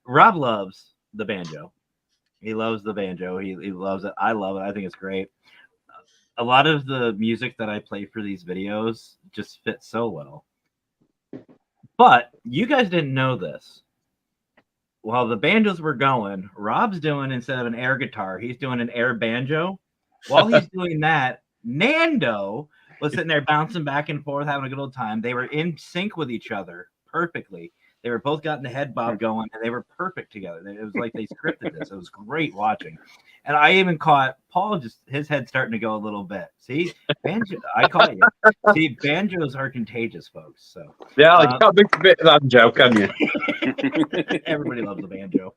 Rob loves the banjo. He loves the banjo. He loves it. I love it. I think it's great. A lot of the music that I play for these videos just fits so well. But you guys didn't know this. While the banjos were going, Rob's doing, instead of an air guitar, he's doing an air banjo. While he's doing that, Nando was sitting there bouncing back and forth, having a good old time. They were in sync with each other perfectly. They were both got the head bob going, and they were perfect together. It was like they scripted this. It was great watching. And I even caught Paul, just his head starting to go a little bit. See, banjo, I caught you. See, banjos are contagious, folks. So yeah, you can't make a bit of that joke, can you? Everybody loves a banjo.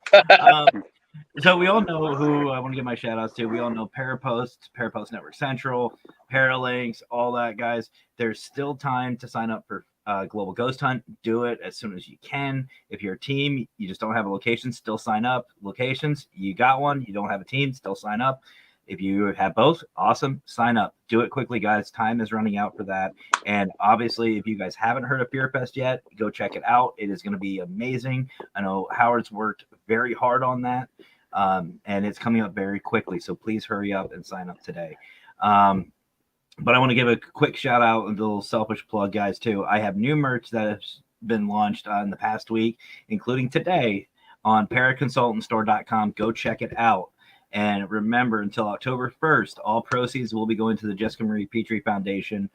So we all know who I want to give my shout outs to. We all know Parapost, Parapost Network Central, Paralinks, all that, guys. There's still time to sign up for Global Ghost Hunt. Do it as soon as you can. If you're a team, you just don't have a location, still sign up. Locations, you got one, you don't have a team, still sign up. If you have both, awesome, sign up. Do it quickly, guys. Time is running out for that. And obviously, if you guys haven't heard of Fear Fest yet, go check it out. It is going to be amazing. I know Howard's worked very hard on that, and it's coming up very quickly. So please hurry up and sign up today. But I want to give a quick shout out and a little selfish plug, guys, too. I have new merch that has been launched in the past week, including today on paraconsultantstore.com. Go check it out. And remember, until October 1st, all proceeds will be going to the Jessica Marie Petrie Foundation.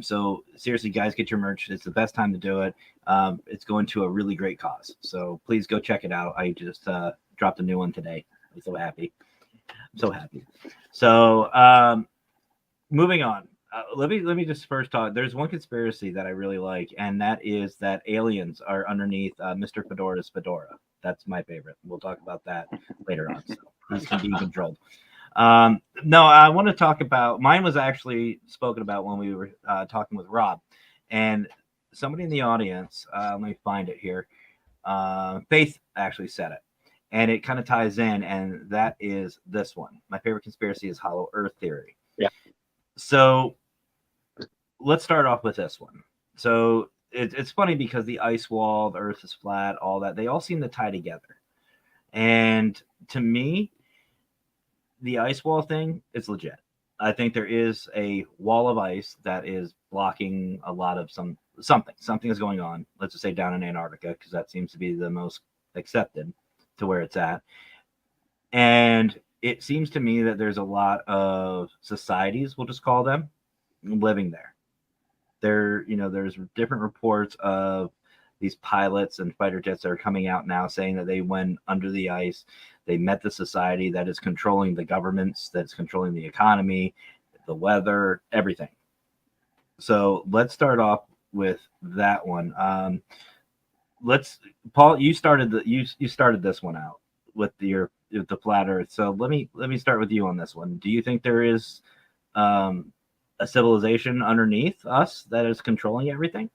So seriously, guys, get your merch. It's the best time to do it. It's going to a really great cause. So please go check it out. I just dropped a new one today. I'm so happy. I'm so happy. So moving on. Let me just first talk. There's one conspiracy that I really like, and that is that aliens are underneath Mr. Fedora's fedora. That's my favorite. We'll talk about that later on. So these can be controlled. No, I want to talk about mine was actually spoken about when we were talking with Rob, and somebody in the audience. Let me find it here. Faith actually said it, and it kind of ties in, and that is this one. My favorite conspiracy is Hollow Earth theory. Yeah. So let's start off with this one. So it's funny because the ice wall, the Earth is flat, all that, they all seem to tie together. And to me, the ice wall thing is legit. I think there is a wall of ice that is blocking a lot of something is going on. Let's just say down in Antarctica, because that seems to be the most accepted to where it's at. And it seems to me that there's a lot of societies, we'll just call them, living there. There's different reports of these pilots and fighter jets that are coming out now saying that they went under the ice. They met the society that is controlling the governments, that's controlling the economy, the weather, everything. So let's start off with that one. Paul, you started this one out with the flat Earth. So let me start with you on this one. Do you think there is a civilization underneath us that is controlling everything?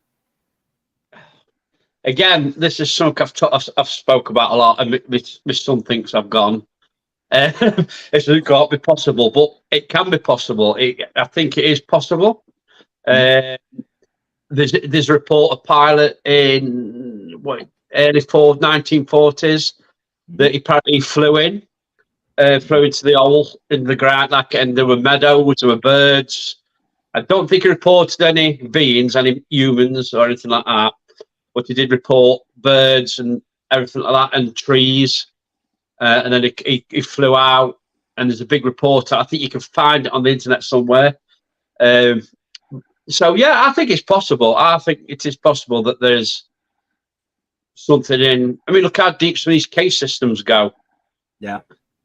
Again, this is something I've spoke about a lot, and my son thinks I've gone. It's got to be possible, but it can be possible. I think it is possible. There's a report of pilot in early 1940s that he apparently flew into the hole in the ground, and there were meadows, there were birds. I don't think he reported any beings, any humans or anything like that, but he did report birds and everything like that, and trees. And then he flew out, and there's a big report. I think you can find it on the internet somewhere. So yeah, I think it's possible. I think it is possible that there's something in. I mean, look how deep some of these case systems go. Yeah,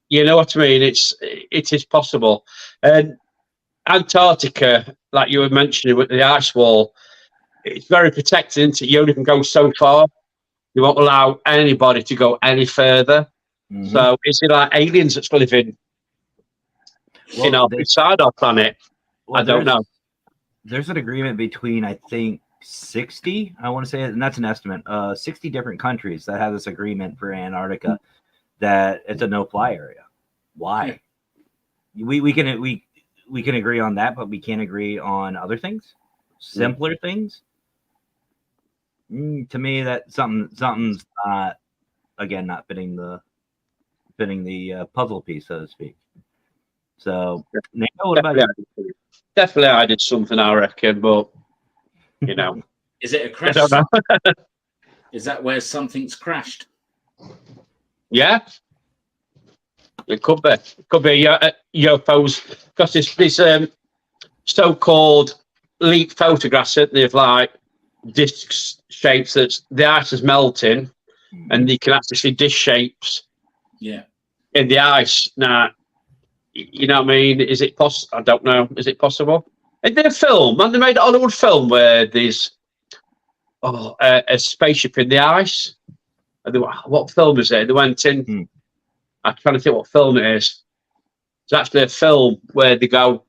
you know what I mean. It is possible. And Antarctica, like you were mentioning with the ice wall, it's very protected. Isn't it? You only can go so far. You won't allow anybody to go any further. Mm-hmm. So is it like aliens that's living, beside our planet? Well, I don't know. There's an agreement between, I think, 60, I want to say, and that's an estimate, 60 different countries that have this agreement for Antarctica that it's a no-fly area. Why? We can agree on that, but we can't agree on other things, simpler things. To me, that something's not, again, not fitting the puzzle piece, so to speak. So, Nando, what about you? Definitely, I did something, I reckon, but is it a crash? Is that where something's crashed? Yeah, it could be. It could be UFOs, because this so-called leaked photographs of like disc shapes that the ice is melting, and you can actually see disc shapes. Yeah. In the ice now. You know what I mean? Is it possible? I don't know. Is it possible? They did a film, and they made a Hollywood film where there's a spaceship in the ice. And what film is it? They went in. I'm trying to think what film it is. It's actually a film where they go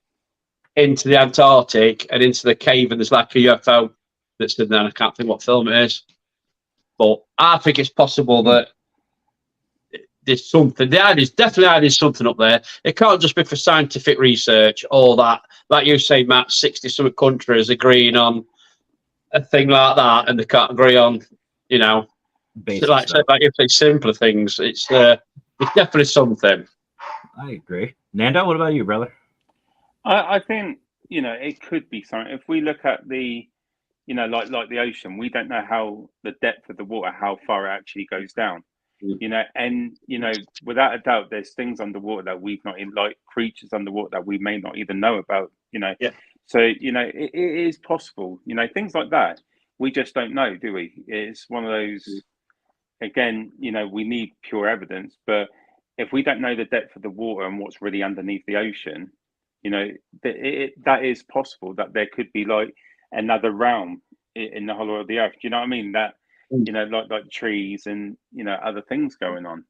into the Antarctic and into the cave, and there's like a UFO that's in there. I can't think what film it is. But I think it's possible that there's something. There's something up there. It can't just be for scientific research or that, like you say, Matt, 60 some countries agreeing on a thing like that, and they can't agree on, like you say, simpler things. It's definitely something. I agree. Nando, what about you, brother? I think it could be something. If we look at the, like the ocean, we don't know how the depth of the water, how far it actually goes down. And without a doubt, there's things underwater that we've not, like creatures underwater that we may not even know about. Yeah. So it is possible. Things like that. We just don't know, do we? It's one of those. Again, we need pure evidence, but if we don't know the depth of the water and what's really underneath the ocean, that is possible that there could be like another realm in the hollow of the earth. Do you know what I mean? That. like trees and other things going on.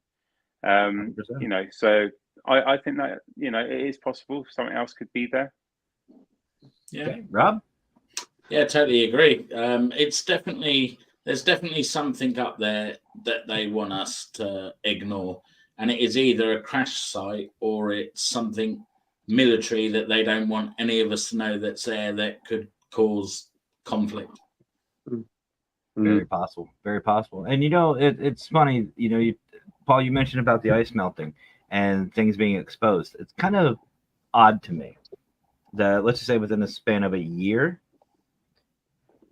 So I think that, you know, it is possible something else could be there. Yeah. Okay, Rob? Yeah, totally agree. There's definitely something up there that they want us to ignore, and it is either a crash site or it's something military that they don't want any of us to know that's there that could cause conflict. Very possible. Very possible. And you know, it's funny. You know, Paul, you mentioned about the ice melting and things being exposed. It's kind of odd to me that, let's just say, within the span of a year,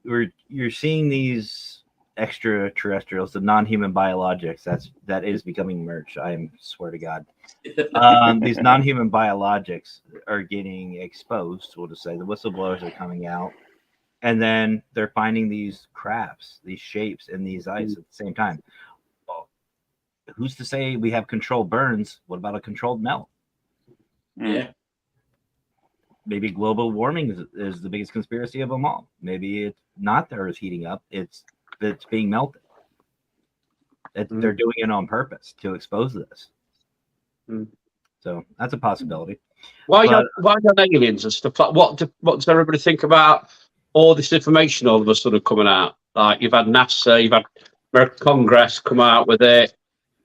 you're seeing these extraterrestrials, the non-human biologics. That is becoming merch. I swear to God, these non-human biologics are getting exposed. We'll just say the whistleblowers are coming out, and then they're finding these crafts, these shapes in these ice at the same time. Well, who's to say we have controlled burns? What about a controlled melt? Yeah. Maybe global warming is the biggest conspiracy of them all. Maybe it's not the Earth heating up; it's being melted. They're doing it on purpose to expose this. So that's a possibility. Why not aliens and stuff like what does everybody think about all this information all of a sudden coming out? Like you've had NASA, you've had American Congress come out with it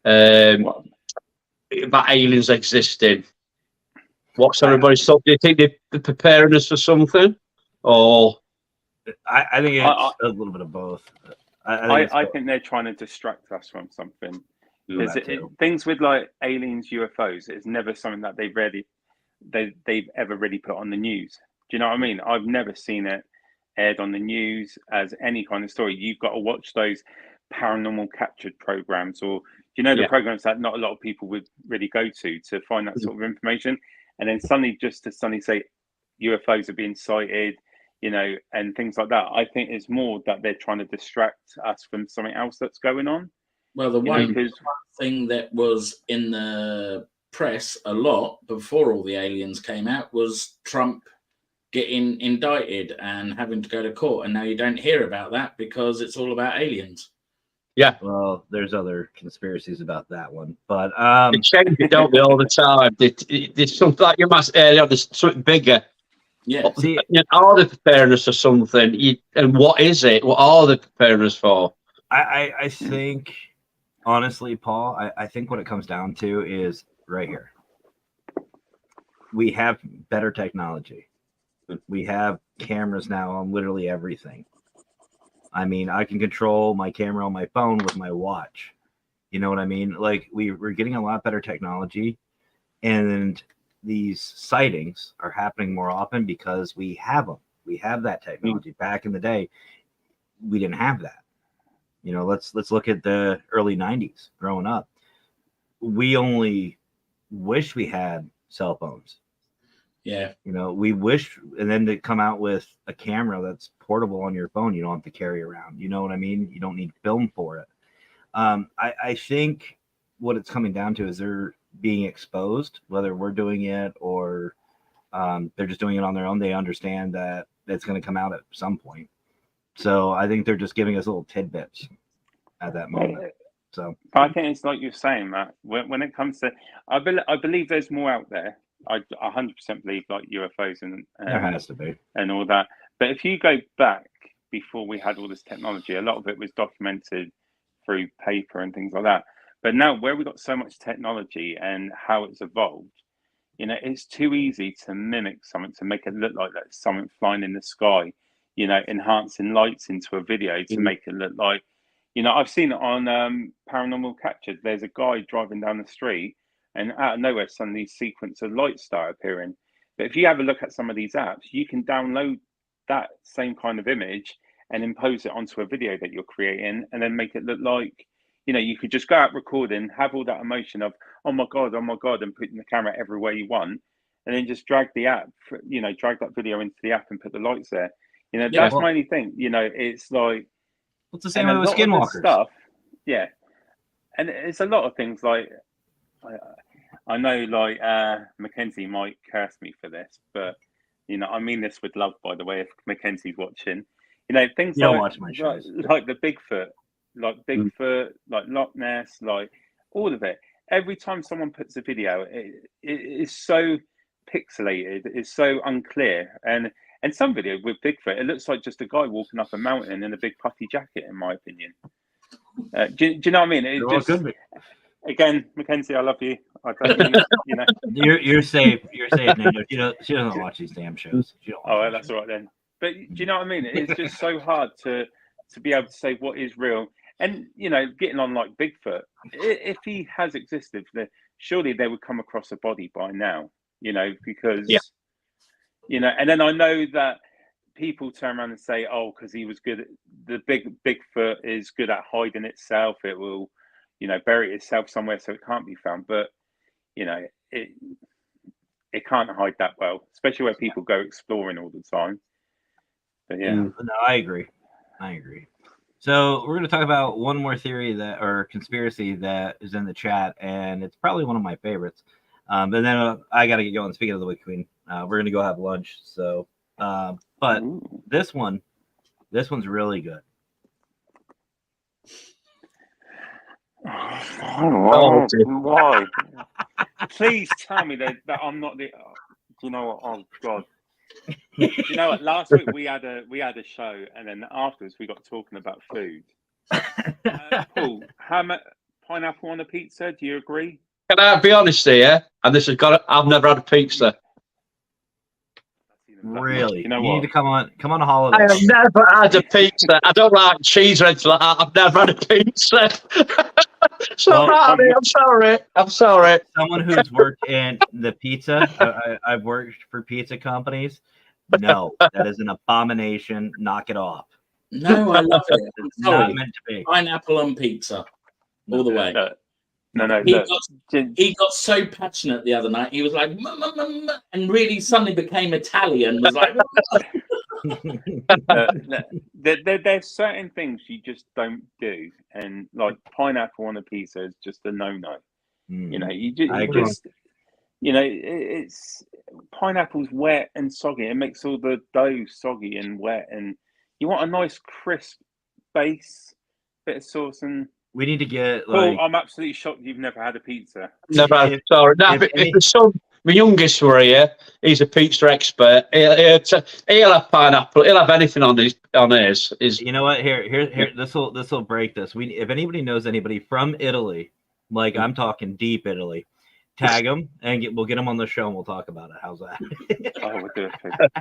about aliens existing. What's everybody's thought? Do you think they're preparing us for something, or I think it's a little bit of both. I think they're trying to distract us from something. Things with like aliens, UFOs, it's never something that they've ever really put on the news. Do you know what I mean? I've never seen it aired on the news as any kind of story. You've got to watch those paranormal captured programs, or the programs that not a lot of people would really go to find that sort of information. And then suddenly say UFOs are being sighted, and things like that. I think it's more that they're trying to distract us from something else that's going on. Well, the one thing that was in the press a lot before all the aliens came out was Trump getting indicted and having to go to court. And now you don't hear about that because it's all about aliens. Yeah. Well, there's other conspiracies about that one, but they change it, don't they, all the time? There's something like you must there's something bigger. Yeah. Are they preparing us for something? And what is it? What are they preparing us for? I think, honestly, Paul, I think what it comes down to is right here. We have better technology. We have cameras now on literally everything. I mean, I can control my camera on my phone with my watch. You know what I mean? Like we're getting a lot better technology, and these sightings are happening more often because we have them. We have that technology. Back in the day, we didn't have that. Let's look at the early 90s growing up. We only wish we had cell phones. Yeah. We wish, and then to come out with a camera that's portable on your phone, you don't have to carry around. You know what I mean? You don't need film for it. I think what it's coming down to is they're being exposed, whether we're doing it or they're just doing it on their own. They understand that it's going to come out at some point. So I think they're just giving us little tidbits at that moment. So I think it's like you're saying, Matt. When it comes to, I believe there's more out there. I 100% believe like UFOs and there has to be and all that. But if you go back before we had all this technology, a lot of it was documented through paper and things like that. But now where we got so much technology and how it's evolved, it's too easy to mimic something, to make it look like that's something flying in the sky, enhancing lights into a video to make it look like, I've seen it on Paranormal Captured. There's a guy driving down the street, and out of nowhere, suddenly these sequence of lights start appearing. But if you have a look at some of these apps, you can download that same kind of image and impose it onto a video that you're creating, and then make it look like, you could just go out recording, have all that emotion of, oh my God, and putting the camera everywhere you want, and then just drag the app, drag that video into the app and put the lights there. That's my only thing. It's like, it's the same way with Skinwalkers stuff. Yeah. And it's a lot of things like, I know, like Mackenzie might curse me for this, but I mean this with love, by the way. If Mackenzie's watching, things you like watch my shows. like the Bigfoot, like Loch Ness, like all of it. every time someone puts a video, it is so pixelated, it's so unclear, and some video with Bigfoot, it looks like just a guy walking up a mountain in a big puffy jacket, in my opinion. Do you know what I mean? It just, again, Mackenzie, I love you. I don't mean, you know. You're safe. You're safe, Nando. She doesn't watch these damn shows. Oh, that's all right then. But do you know what I mean? It's just so hard to be able to say what is real. And, you know, getting on like Bigfoot, if he has existed, surely they would come across a body by now, you know, because, you know, and then I know that people turn around and say, oh, because he was good, the Bigfoot is good at hiding itself. It will, you know, bury itself somewhere so it can't be found. But, you know, it can't hide that well, especially where people go exploring all the time. But yeah. No, I agree. So we're going to talk about one more theory or conspiracy that is in the chat, and it's probably one of my favorites. But then I got to get going. Speaking of the Wiki Queen, we're going to go have lunch. So, but this one's really good. Why? Please tell me that I'm not the. You know what? Oh God. You know what? Last week we had a show, and then afterwards we got talking about food. Paul, how much pineapple on a pizza? Do you agree? Can I be honest here? And this has got. I've never had a pizza. Really? You know you what? need to come on a holiday. I have never had a pizza. I don't like cheese or anything like that. I've never had a pizza. I'm sorry. Someone who's worked in the pizza, I've worked for pizza companies. No, that is an abomination. Knock it off. No, I love it. It's not meant to be. Pineapple on pizza, all the way. No. He got so passionate the other night. He was like, and really suddenly became Italian. Was like, there's certain things you just don't do, and like pineapple on a pizza is just a no-no. You know, you just you know, it's pineapple's wet and soggy. It makes all the dough soggy and wet, and you want a nice crisp base, bit of sauce and. We need to get. Paul, I'm absolutely shocked you've never had a pizza. Never. Sorry. No, if the son, my youngest were here, he's a pizza expert. He'll have pineapple. He'll have anything on his. You know what? Here. This will break this. If anybody knows anybody from Italy, like I'm talking deep Italy, tag them and we'll get them on the show and we'll talk about it. How's that? Oh, we'll do it,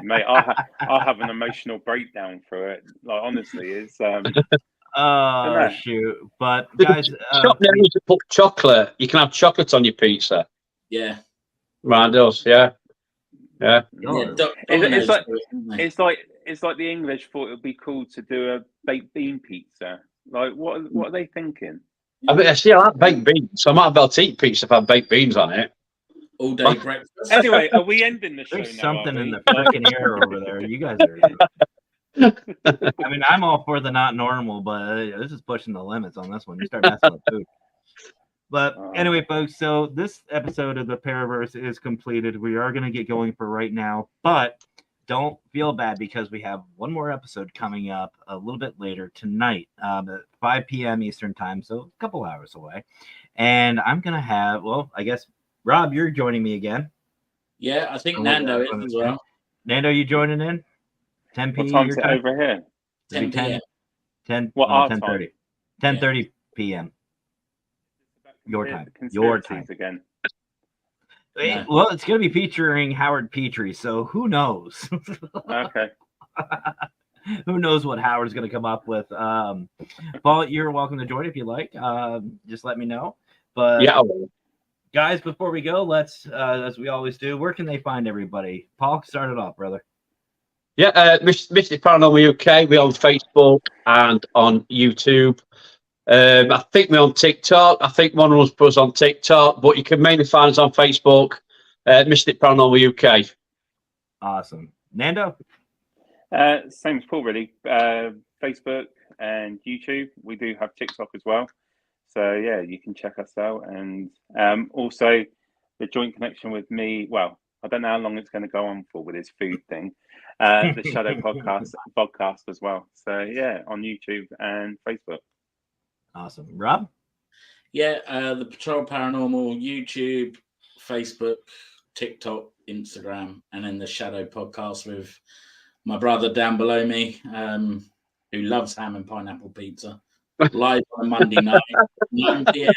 mate. I'll have an emotional breakdown for it. Like honestly, it's. Oh shoot! But guys, to put chocolate. You can have chocolate on your pizza. Yeah, right. It does. Yeah. It's like the English thought it would be cool to do a baked bean pizza. Like what are they thinking? I mean, I like baked beans, so I might be able to eat pizza if I have baked beans on it. All day breakfast. Anyway, are we ending the show There's now? Something in the freaking air over there. You guys are. I mean, I'm all for the not normal, but this is pushing the limits on this one. You start messing with food. But anyway, folks, so this episode of the Paraverse is completed. We are going to get going for right now, but don't feel bad because we have one more episode coming up a little bit later tonight at 5 p.m. Eastern time, so a couple hours away. And I'm going to have, well, I guess, Rob, you're joining me again. Yeah, I think Nando is as well. Nando, you joining in? 10 p.m. What time's it over here? 10 p.m. 10. What our time? 10:30 p.m. Your time. Again. Well, it's going to be featuring Howard Petrie, so who knows? Okay. Who knows what Howard's going to come up with? Paul, you're welcome to join if you like. Just let me know. But yeah, guys, before we go, let's as we always do, where can they find everybody? Paul, start it off, brother. Yeah, Mystic Paranormal UK. We're on Facebook and on YouTube. I think we're on TikTok. I think one of us on TikTok, but you can mainly find us on Facebook, Mystic Paranormal UK. Awesome. Nando? Same as Paul, really. Facebook and YouTube. We do have TikTok as well. So, yeah, you can check us out. And also the joint connection with me. Well, I don't know how long it's going to go on for with this food thing. The Shadow podcast as well. So, yeah, on YouTube and Facebook. Awesome. Rob? The Patrol Paranormal, YouTube, Facebook, TikTok, Instagram, and then the Shadow Podcast with my brother down below me, who loves ham and pineapple pizza. Live on a Monday night, 9 p.m.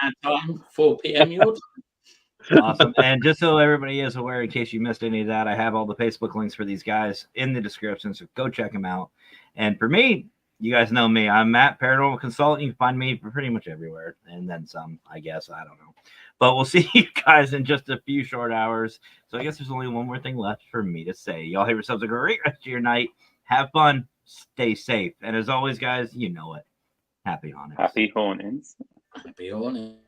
our time, 4 p.m. your time. Awesome. And just so everybody is aware, in case you missed any of that, I have all the Facebook links for these guys in the description, so go check them out. And for me, you guys know me. I'm Matt, Paranormal Consultant. You can find me pretty much everywhere, and then some, I guess. I don't know. But we'll see you guys in just a few short hours. So I guess there's only one more thing left for me to say. Y'all have yourselves a great rest of your night. Have fun. Stay safe. And as always, guys, you know it. Happy hauntings. Happy hauntings. Happy hauntings.